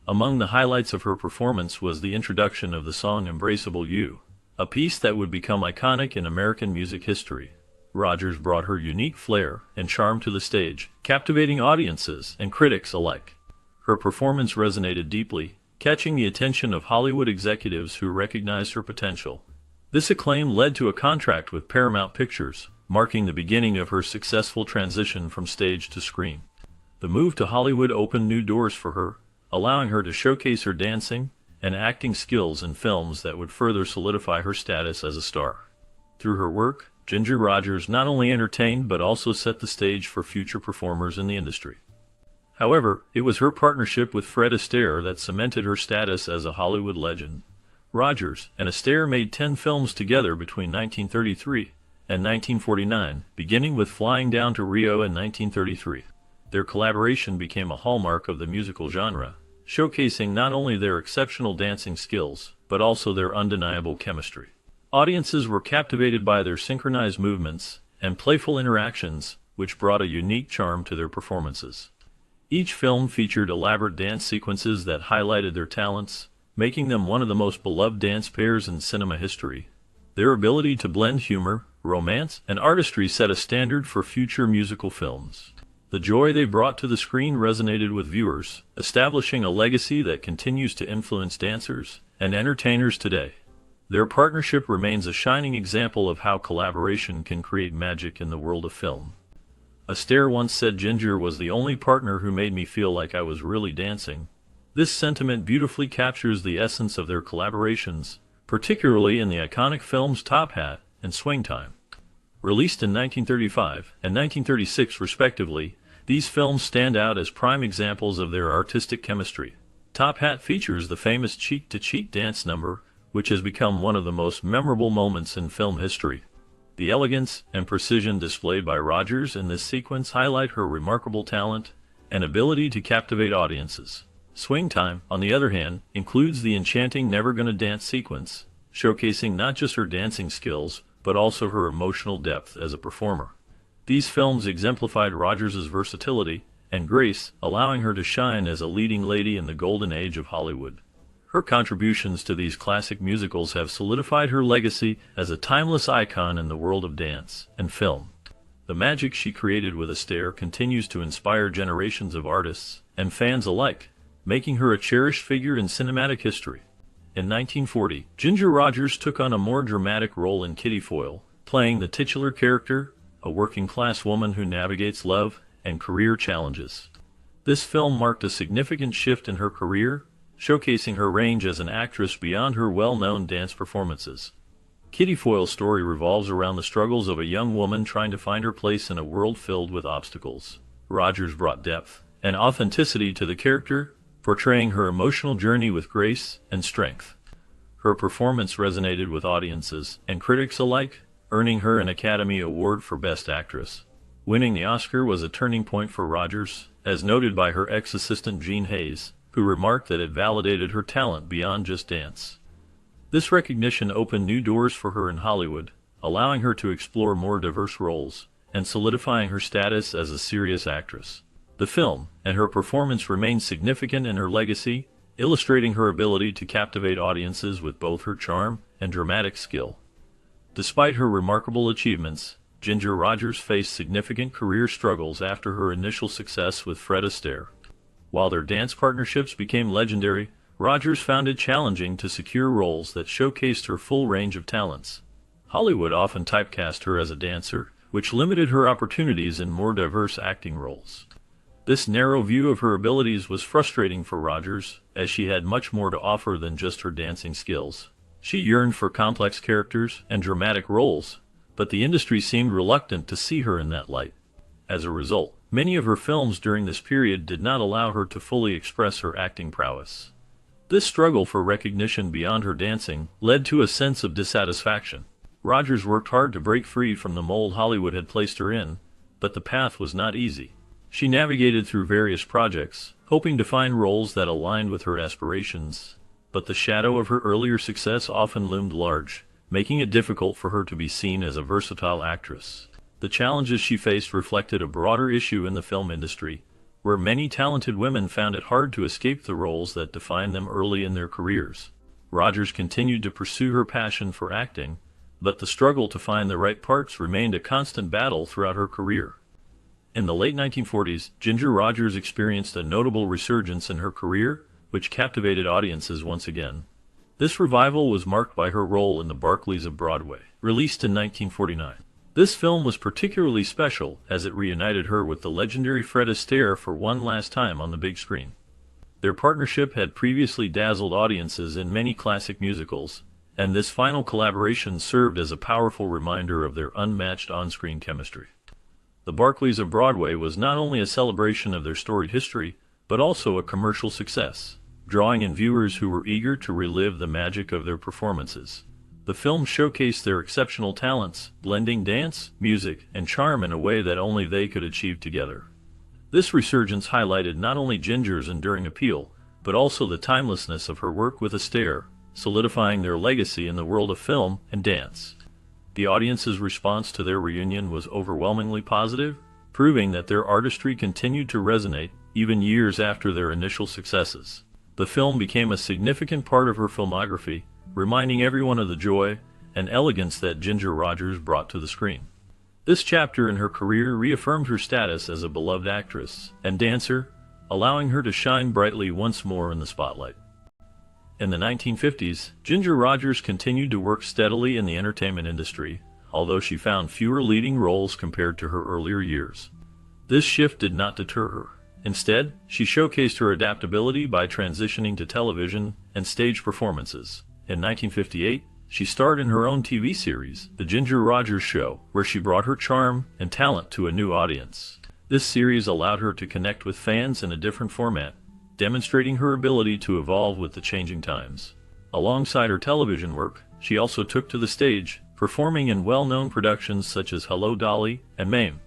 Among the highlights of her performance was the introduction of the song Embraceable You, a piece that would become iconic in American music history. Rogers brought her unique flair and charm to the stage, captivating audiences and critics alike. Her performance resonated deeply, catching the attention of Hollywood executives who recognized her potential. This acclaim led to a contract with Paramount Pictures, marking the beginning of her successful transition from stage to screen. The move to Hollywood opened new doors for her, allowing her to showcase her dancing and acting skills in films that would further solidify her status as a star. Through her work, Ginger Rogers not only entertained but also set the stage for future performers in the industry. However, it was her partnership with Fred Astaire that cemented her status as a Hollywood legend. Rogers and Astaire made 10 films together between 1933 and 1949, beginning with Flying Down to Rio in 1933. Their collaboration became a hallmark of the musical genre, showcasing not only their exceptional dancing skills, but also their undeniable chemistry. Audiences were captivated by their synchronized movements and playful interactions, which brought a unique charm to their performances. Each film featured elaborate dance sequences that highlighted their talents, making them one of the most beloved dance pairs in cinema history. Their ability to blend humor, romance, and artistry set a standard for future musical films. The joy they brought to the screen resonated with viewers, establishing a legacy that continues to influence dancers and entertainers today. Their partnership remains a shining example of how collaboration can create magic in the world of film. Astaire once said Ginger was the only partner who made me feel like I was really dancing. This sentiment beautifully captures the essence of their collaborations, particularly in the iconic films Top Hat and Swing Time. Released in 1935 and 1936 respectively, these films stand out as prime examples of their artistic chemistry. Top Hat features the famous cheek-to-cheek dance number, which has become one of the most memorable moments in film history. The elegance and precision displayed by Rogers in this sequence highlight her remarkable talent and ability to captivate audiences. Swing Time, on the other hand, includes the enchanting Never Gonna Dance sequence, showcasing not just her dancing skills, but also her emotional depth as a performer. These films exemplified Rogers' versatility and grace, allowing her to shine as a leading lady in the golden age of Hollywood. Her contributions to these classic musicals have solidified her legacy as a timeless icon in the world of dance and film. The magic she created with Astaire continues to inspire generations of artists and fans alike, making her a cherished figure in cinematic history. In 1940, Ginger Rogers took on a more dramatic role in Kitty Foyle, playing the titular character, a working-class woman who navigates love and career challenges. This film marked a significant shift in her career, showcasing her range as an actress beyond her well-known dance performances. Kitty Foyle's story revolves around the struggles of a young woman trying to find her place in a world filled with obstacles. Rogers brought depth and authenticity to the character, portraying her emotional journey with grace and strength. Her performance resonated with audiences and critics alike, earning her an Academy Award for Best Actress. Winning the Oscar was a turning point for Rogers, as noted by her ex-assistant Jean Hayes, who remarked that it validated her talent beyond just dance. This recognition opened new doors for her in Hollywood, allowing her to explore more diverse roles and solidifying her status as a serious actress. The film and her performance remain significant in her legacy, illustrating her ability to captivate audiences with both her charm and dramatic skill. Despite her remarkable achievements, Ginger Rogers faced significant career struggles after her initial success with Fred Astaire. While their dance partnerships became legendary, Rogers found it challenging to secure roles that showcased her full range of talents. Hollywood often typecast her as a dancer, which limited her opportunities in more diverse acting roles. This narrow view of her abilities was frustrating for Rogers, as she had much more to offer than just her dancing skills. She yearned for complex characters and dramatic roles, but the industry seemed reluctant to see her in that light. As a result, many of her films during this period did not allow her to fully express her acting prowess. This struggle for recognition beyond her dancing led to a sense of dissatisfaction. Rogers worked hard to break free from the mold Hollywood had placed her in, but the path was not easy. She navigated through various projects, hoping to find roles that aligned with her aspirations, but the shadow of her earlier success often loomed large, making it difficult for her to be seen as a versatile actress. The challenges she faced reflected a broader issue in the film industry, where many talented women found it hard to escape the roles that defined them early in their careers. Rogers continued to pursue her passion for acting, but the struggle to find the right parts remained a constant battle throughout her career. In the late 1940s, Ginger Rogers experienced a notable resurgence in her career, which captivated audiences once again. This revival was marked by her role in The Barkleys of Broadway, released in 1949. This film was particularly special as it reunited her with the legendary Fred Astaire for one last time on the big screen. Their partnership had previously dazzled audiences in many classic musicals, and this final collaboration served as a powerful reminder of their unmatched on-screen chemistry. The Barkleys of Broadway was not only a celebration of their storied history, but also a commercial success, drawing in viewers who were eager to relive the magic of their performances. The film showcased their exceptional talents, blending dance, music, and charm in a way that only they could achieve together. This resurgence highlighted not only Ginger's enduring appeal, but also the timelessness of her work with Astaire, solidifying their legacy in the world of film and dance. The audience's response to their reunion was overwhelmingly positive, proving that their artistry continued to resonate even years after their initial successes. The film became a significant part of her filmography, reminding everyone of the joy and elegance that Ginger Rogers brought to the screen. This chapter in her career reaffirmed her status as a beloved actress and dancer, allowing her to shine brightly once more in the spotlight. In the 1950s, Ginger Rogers continued to work steadily in the entertainment industry, although she found fewer leading roles compared to her earlier years. This shift did not deter her. Instead, she showcased her adaptability by transitioning to television and stage performances. In 1958, she starred in her own TV series, The Ginger Rogers Show, where she brought her charm and talent to a new audience. This series allowed her to connect with fans in a different format, demonstrating her ability to evolve with the changing times. Alongside her television work, she also took to the stage, performing in well-known productions such as Hello, Dolly and Mame.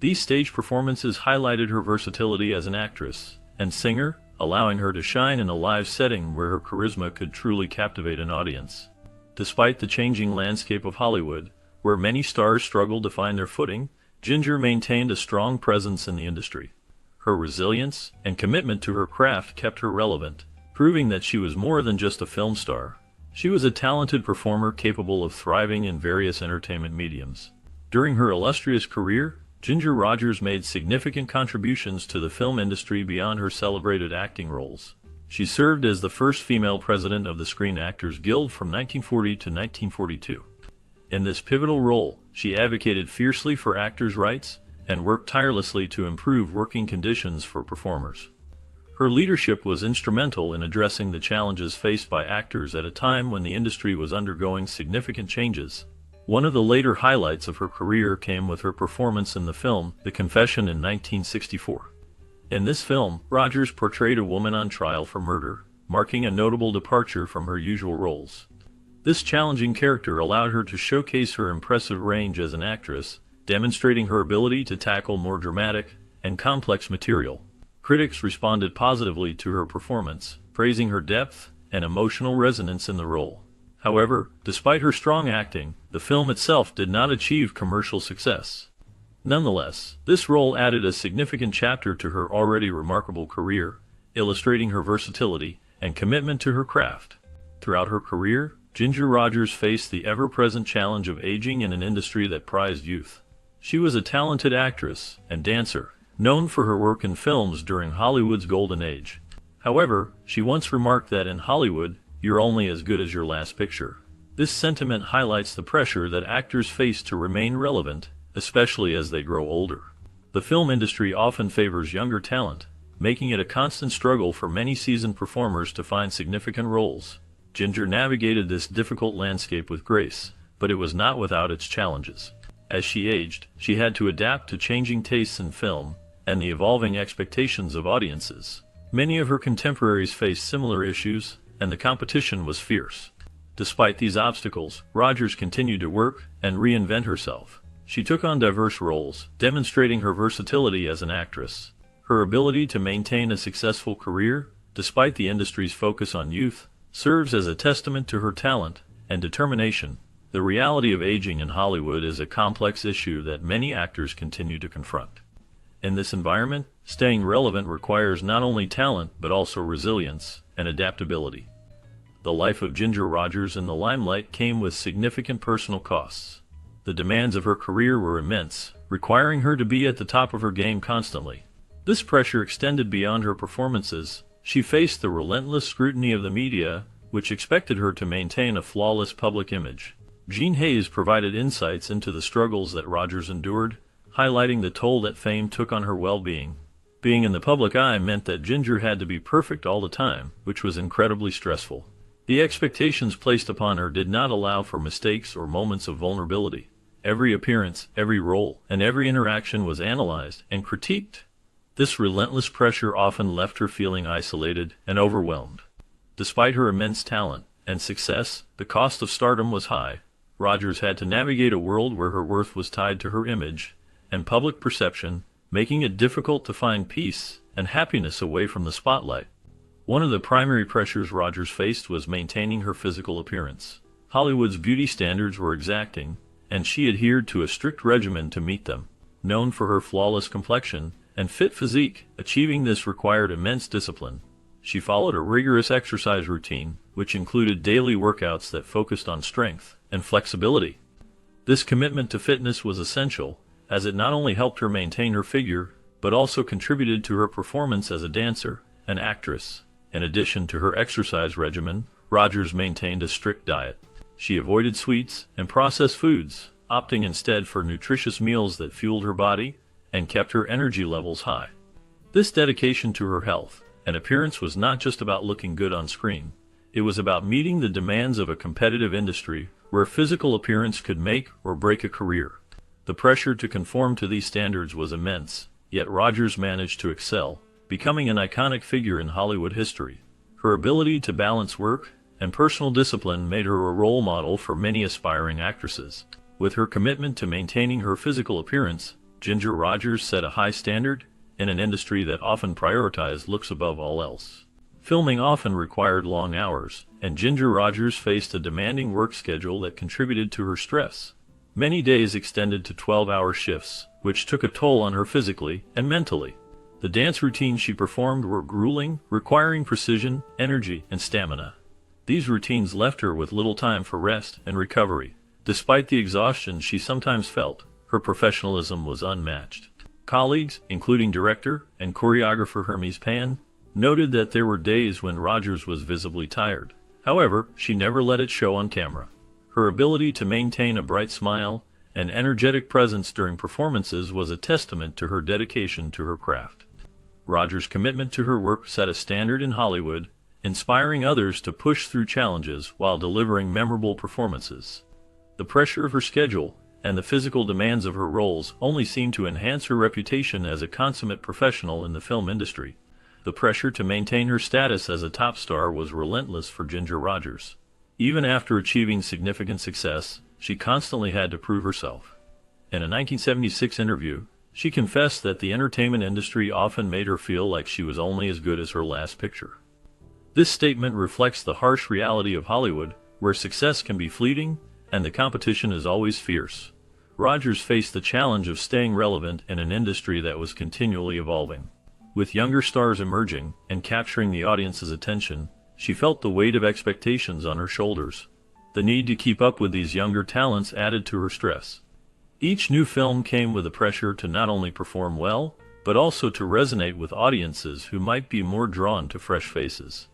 These stage performances highlighted her versatility as an actress and singer, allowing her to shine in a live setting where her charisma could truly captivate an audience. Despite the changing landscape of Hollywood, where many stars struggled to find their footing, Ginger maintained a strong presence in the industry. Her resilience and commitment to her craft kept her relevant, proving that she was more than just a film star. She was a talented performer capable of thriving in various entertainment mediums. During her illustrious career, Ginger Rogers made significant contributions to the film industry beyond her celebrated acting roles. She served as the first female president of the Screen Actors Guild from 1940 to 1942. In this pivotal role, she advocated fiercely for actors' rights and worked tirelessly to improve working conditions for performers. Her leadership was instrumental in addressing the challenges faced by actors at a time when the industry was undergoing significant changes. One of the later highlights of her career came with her performance in the film The Confession in 1964. In this film, Rogers portrayed a woman on trial for murder, marking a notable departure from her usual roles. This challenging character allowed her to showcase her impressive range as an actress, demonstrating her ability to tackle more dramatic and complex material. Critics responded positively to her performance, praising her depth and emotional resonance in the role. However, despite her strong acting, the film itself did not achieve commercial success. Nonetheless, this role added a significant chapter to her already remarkable career, illustrating her versatility and commitment to her craft. Throughout her career, Ginger Rogers faced the ever-present challenge of aging in an industry that prized youth. She was a talented actress and dancer, known for her work in films during Hollywood's golden age. However, she once remarked that in Hollywood, you're only as good as your last picture. This sentiment highlights the pressure that actors face to remain relevant, especially as they grow older. The film industry often favors younger talent, making it a constant struggle for many seasoned performers to find significant roles. Ginger navigated this difficult landscape with grace, but it was not without its challenges. As she aged, she had to adapt to changing tastes in film and the evolving expectations of audiences. Many of her contemporaries faced similar issues, and the competition was fierce. Despite these obstacles, Rogers continued to work and reinvent herself. She took on diverse roles, demonstrating her versatility as an actress. Her ability to maintain a successful career, despite the industry's focus on youth, serves as a testament to her talent and determination. The reality of aging in Hollywood is a complex issue that many actors continue to confront. In this environment, staying relevant requires not only talent but also resilience and adaptability. The life of Ginger Rogers in the limelight came with significant personal costs. The demands of her career were immense, requiring her to be at the top of her game constantly. This pressure extended beyond her performances. She faced the relentless scrutiny of the media, which expected her to maintain a flawless public image. Jean Hayes provided insights into the struggles that Rogers endured, highlighting the toll that fame took on her well-being. Being in the public eye meant that Ginger had to be perfect all the time, which was incredibly stressful. The expectations placed upon her did not allow for mistakes or moments of vulnerability. Every appearance, every role, and every interaction was analyzed and critiqued. This relentless pressure often left her feeling isolated and overwhelmed. Despite her immense talent and success, the cost of stardom was high. Rogers had to navigate a world where her worth was tied to her image and public perception, making it difficult to find peace and happiness away from the spotlight. One of the primary pressures Rogers faced was maintaining her physical appearance. Hollywood's beauty standards were exacting, and she adhered to a strict regimen to meet them. Known for her flawless complexion and fit physique, achieving this required immense discipline. She followed a rigorous exercise routine, which included daily workouts that focused on strength and flexibility. This commitment to fitness was essential, as it not only helped her maintain her figure, but also contributed to her performance as a dancer and actress. In addition to her exercise regimen, Rogers maintained a strict diet. She avoided sweets and processed foods, opting instead for nutritious meals that fueled her body and kept her energy levels high. This dedication to her health and appearance was not just about looking good on screen. It was about meeting the demands of a competitive industry where physical appearance could make or break a career. The pressure to conform to these standards was immense, yet Rogers managed to excel, becoming an iconic figure in Hollywood history. Her ability to balance work and personal discipline made her a role model for many aspiring actresses. With her commitment to maintaining her physical appearance, Ginger Rogers set a high standard in an industry that often prioritized looks above all else. Filming often required long hours, and Ginger Rogers faced a demanding work schedule that contributed to her stress. Many days extended to 12-hour shifts, which took a toll on her physically and mentally. The dance routines she performed were grueling, requiring precision, energy, and stamina. These routines left her with little time for rest and recovery. Despite the exhaustion she sometimes felt, her professionalism was unmatched. Colleagues, including director and choreographer Hermes Pan, noted that there were days when Rogers was visibly tired. However, she never let it show on camera. Her ability to maintain a bright smile and energetic presence during performances was a testament to her dedication to her craft. Rogers' commitment to her work set a standard in Hollywood, inspiring others to push through challenges while delivering memorable performances. The pressure of her schedule and the physical demands of her roles only seemed to enhance her reputation as a consummate professional in the film industry. The pressure to maintain her status as a top star was relentless for Ginger Rogers. Even after achieving significant success, she constantly had to prove herself. In a 1976 interview, she confessed that the entertainment industry often made her feel like she was only as good as her last picture. This statement reflects the harsh reality of Hollywood, where success can be fleeting and the competition is always fierce. Rogers faced the challenge of staying relevant in an industry that was continually evolving. With younger stars emerging and capturing the audience's attention, she felt the weight of expectations on her shoulders. The need to keep up with these younger talents added to her stress. Each new film came with the pressure to not only perform well, but also to resonate with audiences who might be more drawn to fresh faces.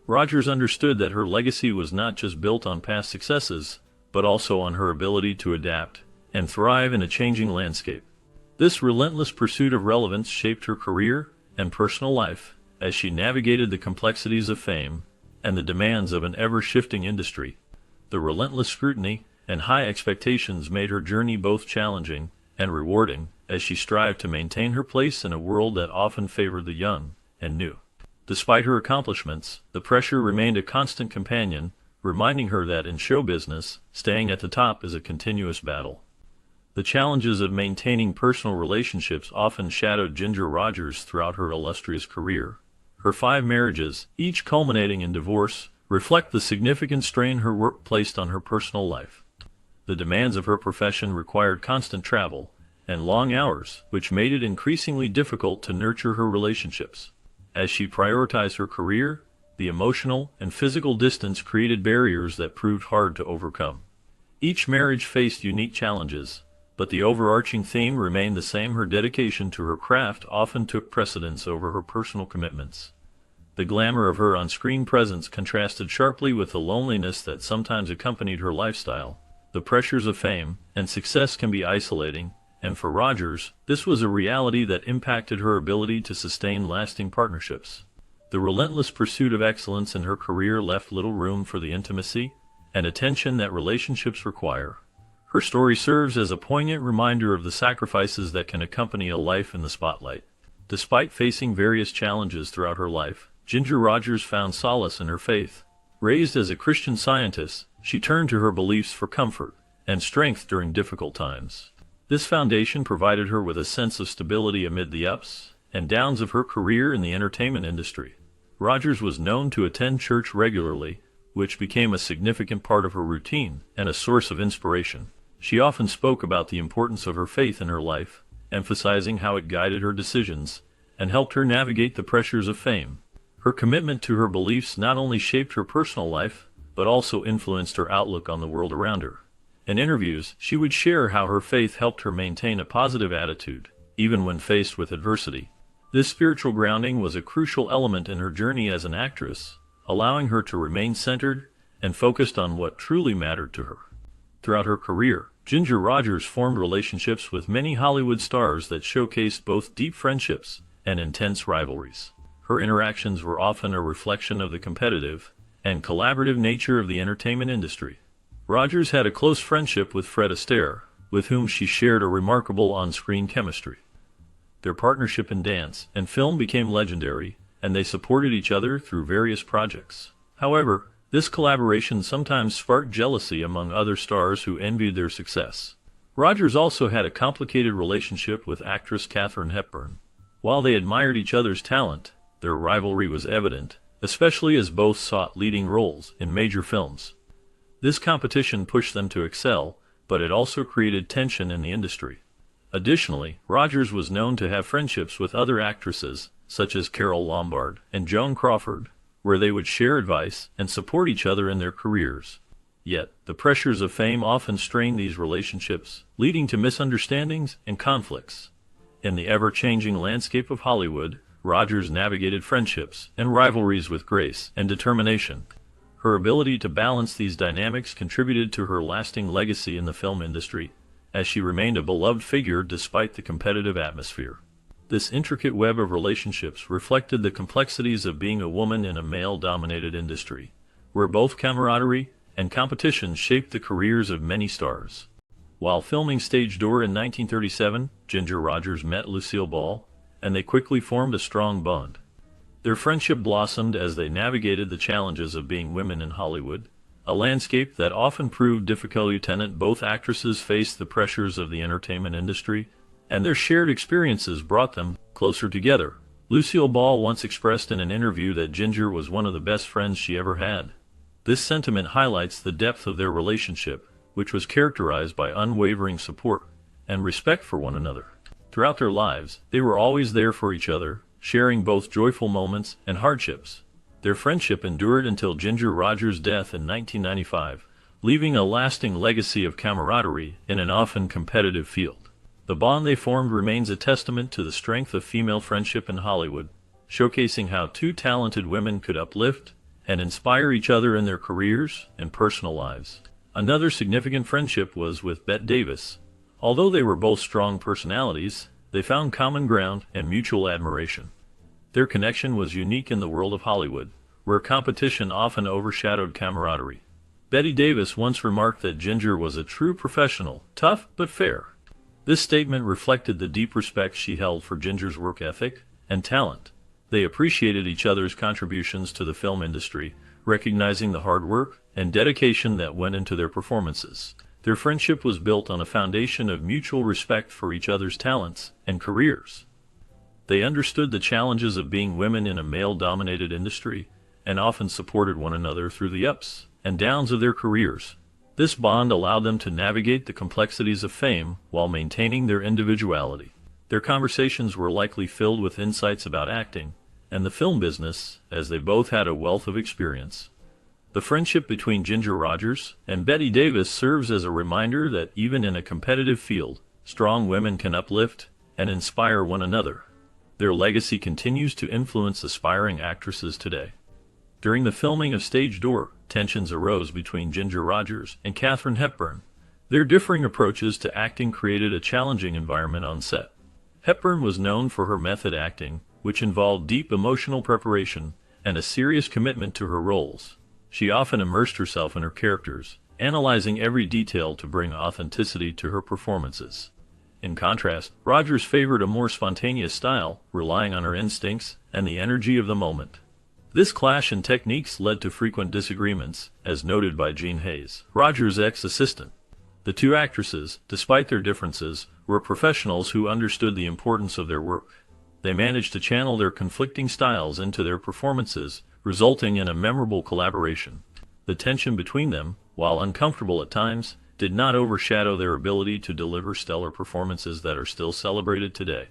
Rogers understood that her legacy was not just built on past successes, but also on her ability to adapt and thrive in a changing landscape. This relentless pursuit of relevance shaped her career and personal life as she navigated the complexities of fame and the demands of an ever-shifting industry. The relentless scrutiny and high expectations made her journey both challenging and rewarding as she strived to maintain her place in a world that often favored the young and new. Despite her accomplishments, the pressure remained a constant companion, reminding her that in show business, staying at the top is a continuous battle. The challenges of maintaining personal relationships often shadowed Ginger Rogers throughout her illustrious career. Her 5 marriages, each culminating in divorce, reflect the significant strain her work placed on her personal life. The demands of her profession required constant travel and long hours, which made it increasingly difficult to nurture her relationships. As she prioritized her career, the emotional and physical distance created barriers that proved hard to overcome. Each marriage faced unique challenges, but the overarching theme remained the same: her dedication to her craft often took precedence over her personal commitments. The glamour of her on-screen presence contrasted sharply with the loneliness that sometimes accompanied her lifestyle. The pressures of fame and success can be isolating, and for Rogers, this was a reality that impacted her ability to sustain lasting partnerships. The relentless pursuit of excellence in her career left little room for the intimacy and attention that relationships require. Her story serves as a poignant reminder of the sacrifices that can accompany a life in the spotlight. Despite facing various challenges throughout her life, Ginger Rogers found solace in her faith. Raised as a Christian Scientist, she turned to her beliefs for comfort and strength during difficult times. This foundation provided her with a sense of stability amid the ups and downs of her career in the entertainment industry. Rogers was known to attend church regularly, which became a significant part of her routine and a source of inspiration. She often spoke about the importance of her faith in her life, emphasizing how it guided her decisions and helped her navigate the pressures of fame. Her commitment to her beliefs not only shaped her personal life, but also influenced her outlook on the world around her. In interviews, she would share how her faith helped her maintain a positive attitude, even when faced with adversity. This spiritual grounding was a crucial element in her journey as an actress, allowing her to remain centered and focused on what truly mattered to her. Throughout her career, Ginger Rogers formed relationships with many Hollywood stars that showcased both deep friendships and intense rivalries. Her interactions were often a reflection of the competitive and collaborative nature of the entertainment industry. Rogers had a close friendship with Fred Astaire, with whom she shared a remarkable on-screen chemistry. Their partnership in dance and film became legendary, and they supported each other through various projects. However, this collaboration sometimes sparked jealousy among other stars who envied their success. Rogers also had a complicated relationship with actress Katharine Hepburn. While they admired each other's talent, their rivalry was evident, especially as both sought leading roles in major films. This competition pushed them to excel, but it also created tension in the industry. Additionally, Rogers was known to have friendships with other actresses, such as Carole Lombard and Joan Crawford, where they would share advice and support each other in their careers. Yet, the pressures of fame often strained these relationships, leading to misunderstandings and conflicts. In the ever-changing landscape of Hollywood, Rogers navigated friendships and rivalries with grace and determination. Her ability to balance these dynamics contributed to her lasting legacy in the film industry, as she remained a beloved figure despite the competitive atmosphere. This intricate web of relationships reflected the complexities of being a woman in a male-dominated industry, where both camaraderie and competition shaped the careers of many stars. While filming Stage Door in 1937, Ginger Rogers met Lucille Ball, and they quickly formed a strong bond. Their friendship blossomed as they navigated the challenges of being women in Hollywood, a landscape that often proved difficult. Both actresses faced the pressures of the entertainment industry, and their shared experiences brought them closer together. Lucille Ball once expressed in an interview that Ginger was one of the best friends she ever had. This sentiment highlights the depth of their relationship, which was characterized by unwavering support and respect for one another. Throughout their lives, they were always there for each other, sharing both joyful moments and hardships. Their friendship endured until Ginger Rogers' death in 1995, leaving a lasting legacy of camaraderie in an often competitive field. The bond they formed remains a testament to the strength of female friendship in Hollywood, showcasing how two talented women could uplift and inspire each other in their careers and personal lives. Another significant friendship was with Bette Davis. Although they were both strong personalities, they found common ground and mutual admiration. Their connection was unique in the world of Hollywood, where competition often overshadowed camaraderie. Bette Davis once remarked that Ginger was a true professional, tough but fair. This statement reflected the deep respect she held for Ginger's work ethic and talent. They appreciated each other's contributions to the film industry, recognizing the hard work and dedication that went into their performances. Their friendship was built on a foundation of mutual respect for each other's talents and careers. They understood the challenges of being women in a male-dominated industry and often supported one another through the ups and downs of their careers. This bond allowed them to navigate the complexities of fame while maintaining their individuality. Their conversations were likely filled with insights about acting and the film business, as they both had a wealth of experience. The friendship between Ginger Rogers and Bette Davis serves as a reminder that even in a competitive field, strong women can uplift and inspire one another. Their legacy continues to influence aspiring actresses today. During the filming of Stage Door, tensions arose between Ginger Rogers and Katharine Hepburn. Their differing approaches to acting created a challenging environment on set. Hepburn was known for her method acting, which involved deep emotional preparation and a serious commitment to her roles. She often immersed herself in her characters, analyzing every detail to bring authenticity to her performances. In contrast, Rogers favored a more spontaneous style, relying on her instincts and the energy of the moment. This clash in techniques led to frequent disagreements, as noted by Gene Hayes, Rogers' ex-assistant. The two actresses, despite their differences, were professionals who understood the importance of their work. They managed to channel their conflicting styles into their performances, resulting in a memorable collaboration. The tension between them, while uncomfortable at times, did not overshadow their ability to deliver stellar performances that are still celebrated today.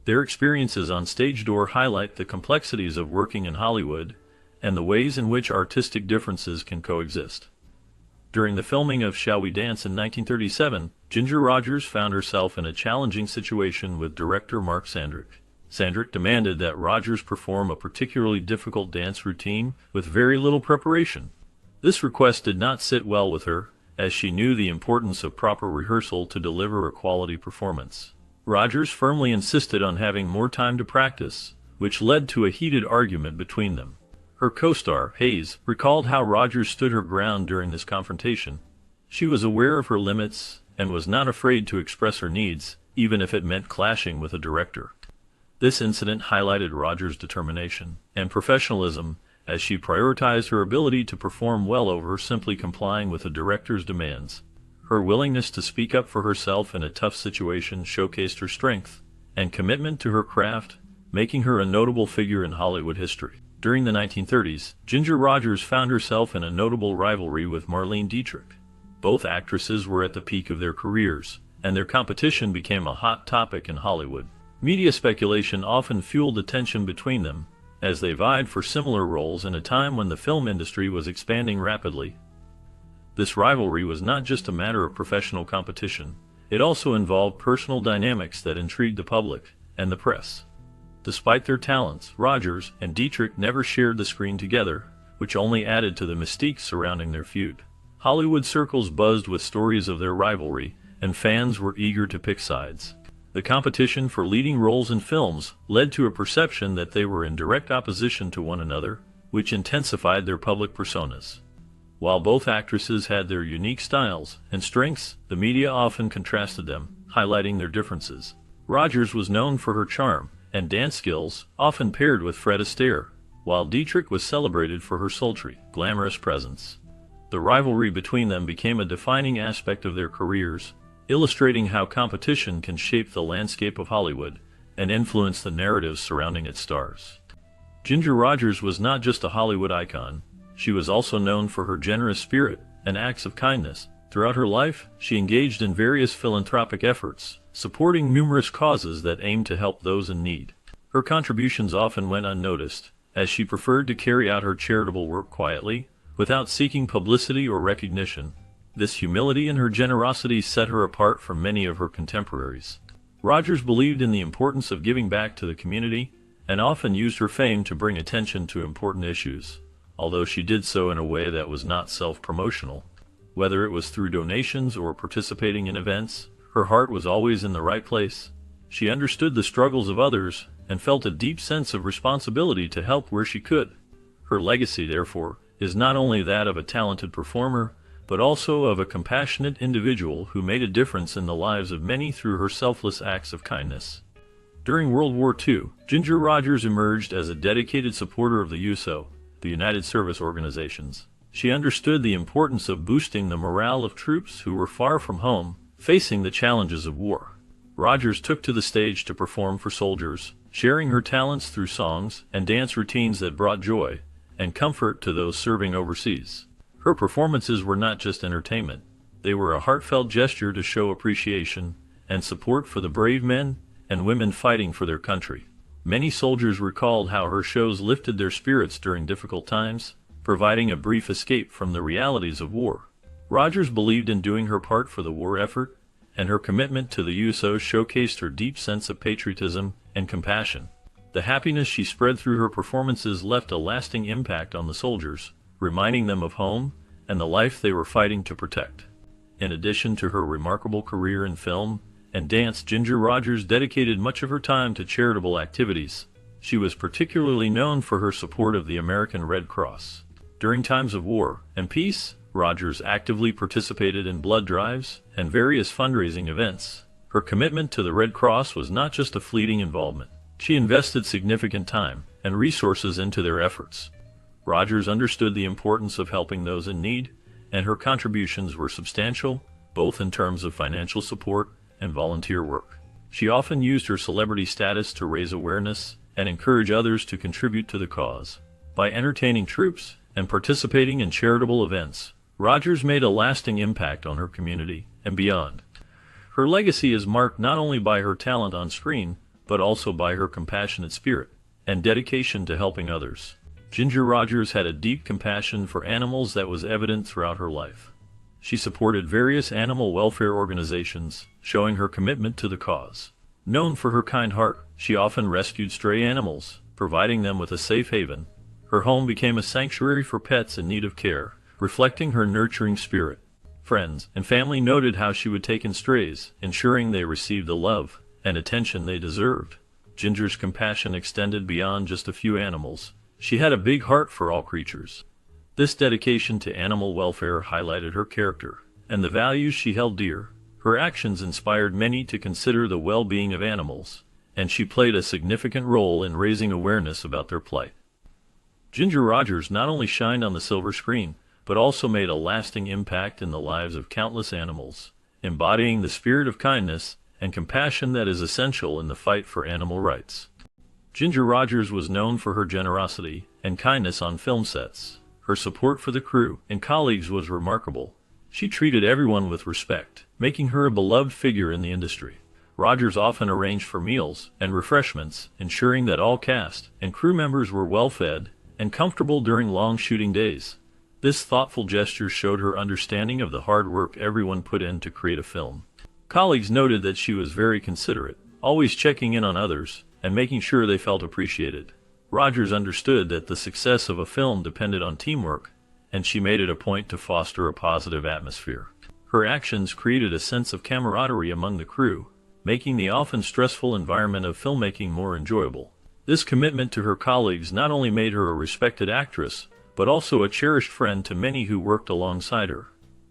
Their experiences on Stage Door highlight the complexities of working in Hollywood and the ways in which artistic differences can coexist. During the filming of Shall We Dance in 1937, Ginger Rogers found herself in a challenging situation with director Mark Sandrick. Sandrick demanded that Rogers perform a particularly difficult dance routine with very little preparation. This request did not sit well with her, as she knew the importance of proper rehearsal to deliver a quality performance. Rogers firmly insisted on having more time to practice, which led to a heated argument between them. Her co-star, Hayes, recalled how Rogers stood her ground during this confrontation. She was aware of her limits and was not afraid to express her needs, even if it meant clashing with a director. This incident highlighted Rogers' determination and professionalism as she prioritized her ability to perform well over simply complying with a director's demands. Her willingness to speak up for herself in a tough situation showcased her strength and commitment to her craft, making her a notable figure in Hollywood history. During the 1930s, Ginger Rogers found herself in a notable rivalry with Marlene Dietrich. Both actresses were at the peak of their careers, and their competition became a hot topic in Hollywood. Media speculation often fueled the tension between them, as they vied for similar roles in a time when the film industry was expanding rapidly. This rivalry was not just a matter of professional competition, it also involved personal dynamics that intrigued the public and the press. Despite their talents, Rogers and Dietrich never shared the screen together, which only added to the mystique surrounding their feud. Hollywood circles buzzed with stories of their rivalry, and fans were eager to pick sides. The competition for leading roles in films led to a perception that they were in direct opposition to one another, which intensified their public personas. While both actresses had their unique styles and strengths, the media often contrasted them, highlighting their differences. Rogers was known for her charm and dance skills, often paired with Fred Astaire, while Dietrich was celebrated for her sultry, glamorous presence. The rivalry between them became a defining aspect of their careers, illustrating how competition can shape the landscape of Hollywood and influence the narratives surrounding its stars. Ginger Rogers was not just a Hollywood icon, she was also known for her generous spirit and acts of kindness. Throughout her life, she engaged in various philanthropic efforts, supporting numerous causes that aimed to help those in need. Her contributions often went unnoticed, as she preferred to carry out her charitable work quietly, without seeking publicity or recognition. This humility and her generosity set her apart from many of her contemporaries. Rogers believed in the importance of giving back to the community, and often used her fame to bring attention to important issues, although she did so in a way that was not self-promotional. Whether it was through donations or participating in events, her heart was always in the right place. She understood the struggles of others and felt a deep sense of responsibility to help where she could. Her legacy, therefore, is not only that of a talented performer, but also of a compassionate individual who made a difference in the lives of many through her selfless acts of kindness. During World War II, Ginger Rogers emerged as a dedicated supporter of the USO, the United Service Organizations. She understood the importance of boosting the morale of troops who were far from home, facing the challenges of war. Rogers took to the stage to perform for soldiers, sharing her talents through songs and dance routines that brought joy and comfort to those serving overseas. Her performances were not just entertainment, they were a heartfelt gesture to show appreciation and support for the brave men and women fighting for their country. Many soldiers recalled how her shows lifted their spirits during difficult times, providing a brief escape from the realities of war. Rogers believed in doing her part for the war effort, and her commitment to the USO showcased her deep sense of patriotism and compassion. The happiness she spread through her performances left a lasting impact on the soldiers, reminding them of home and the life they were fighting to protect. In addition to her remarkable career in film and dance, Ginger Rogers dedicated much of her time to charitable activities. She was particularly known for her support of the American Red Cross. During times of war and peace, Rogers actively participated in blood drives and various fundraising events. Her commitment to the Red Cross was not just a fleeting involvement. She invested significant time and resources into their efforts. Rogers understood the importance of helping those in need, and her contributions were substantial, both in terms of financial support and volunteer work. She often used her celebrity status to raise awareness and encourage others to contribute to the cause. By entertaining troops and participating in charitable events, Rogers made a lasting impact on her community and beyond. Her legacy is marked not only by her talent on screen, but also by her compassionate spirit and dedication to helping others. Ginger Rogers had a deep compassion for animals that was evident throughout her life. She supported various animal welfare organizations, showing her commitment to the cause. Known for her kind heart, she often rescued stray animals, providing them with a safe haven. Her home became a sanctuary for pets in need of care, reflecting her nurturing spirit. Friends and family noted how she would take in strays, ensuring they received the love and attention they deserved. Ginger's compassion extended beyond just a few animals. She had a big heart for all creatures. This dedication to animal welfare highlighted her character and the values she held dear. Her actions inspired many to consider the well-being of animals, and she played a significant role in raising awareness about their plight. Ginger Rogers not only shined on the silver screen, but also made a lasting impact in the lives of countless animals, embodying the spirit of kindness and compassion that is essential in the fight for animal rights. Ginger Rogers was known for her generosity and kindness on film sets. Her support for the crew and colleagues was remarkable. She treated everyone with respect, making her a beloved figure in the industry. Rogers often arranged for meals and refreshments, ensuring that all cast and crew members were well fed and comfortable during long shooting days. This thoughtful gesture showed her understanding of the hard work everyone put in to create a film. Colleagues noted that she was very considerate, always checking in on others and making sure they felt appreciated. Rogers understood that the success of a film depended on teamwork, and she made it a point to foster a positive atmosphere. Her actions created a sense of camaraderie among the crew, making the often stressful environment of filmmaking more enjoyable. This commitment to her colleagues not only made her a respected actress, but also a cherished friend to many who worked alongside her.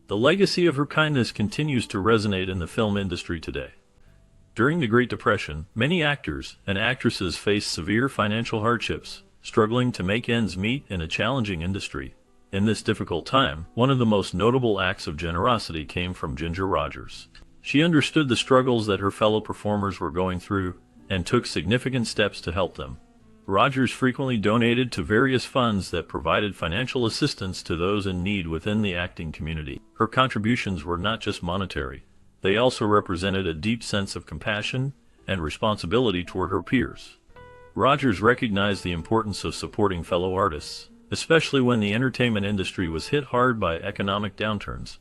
The legacy of her kindness continues to resonate in the film industry today. During the Great Depression, many actors and actresses faced severe financial hardships, struggling to make ends meet in a challenging industry. In this difficult time, one of the most notable acts of generosity came from Ginger Rogers. She understood the struggles that her fellow performers were going through and took significant steps to help them. Rogers frequently donated to various funds that provided financial assistance to those in need within the acting community. Her contributions were not just monetary. They also represented a deep sense of compassion and responsibility toward her peers. Rogers recognized the importance of supporting fellow artists, especially when the entertainment industry was hit hard by economic downturns.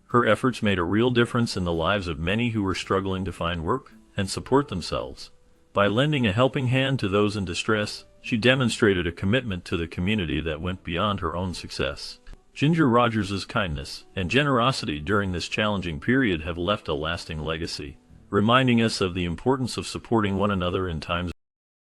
Her efforts made a real difference in the lives of many who were struggling to find work and support themselves. By lending a helping hand to those in distress, she demonstrated a commitment to the community that went beyond her own success. Ginger Rogers' kindness and generosity during this challenging period have left a lasting legacy, reminding us of the importance of supporting one another in times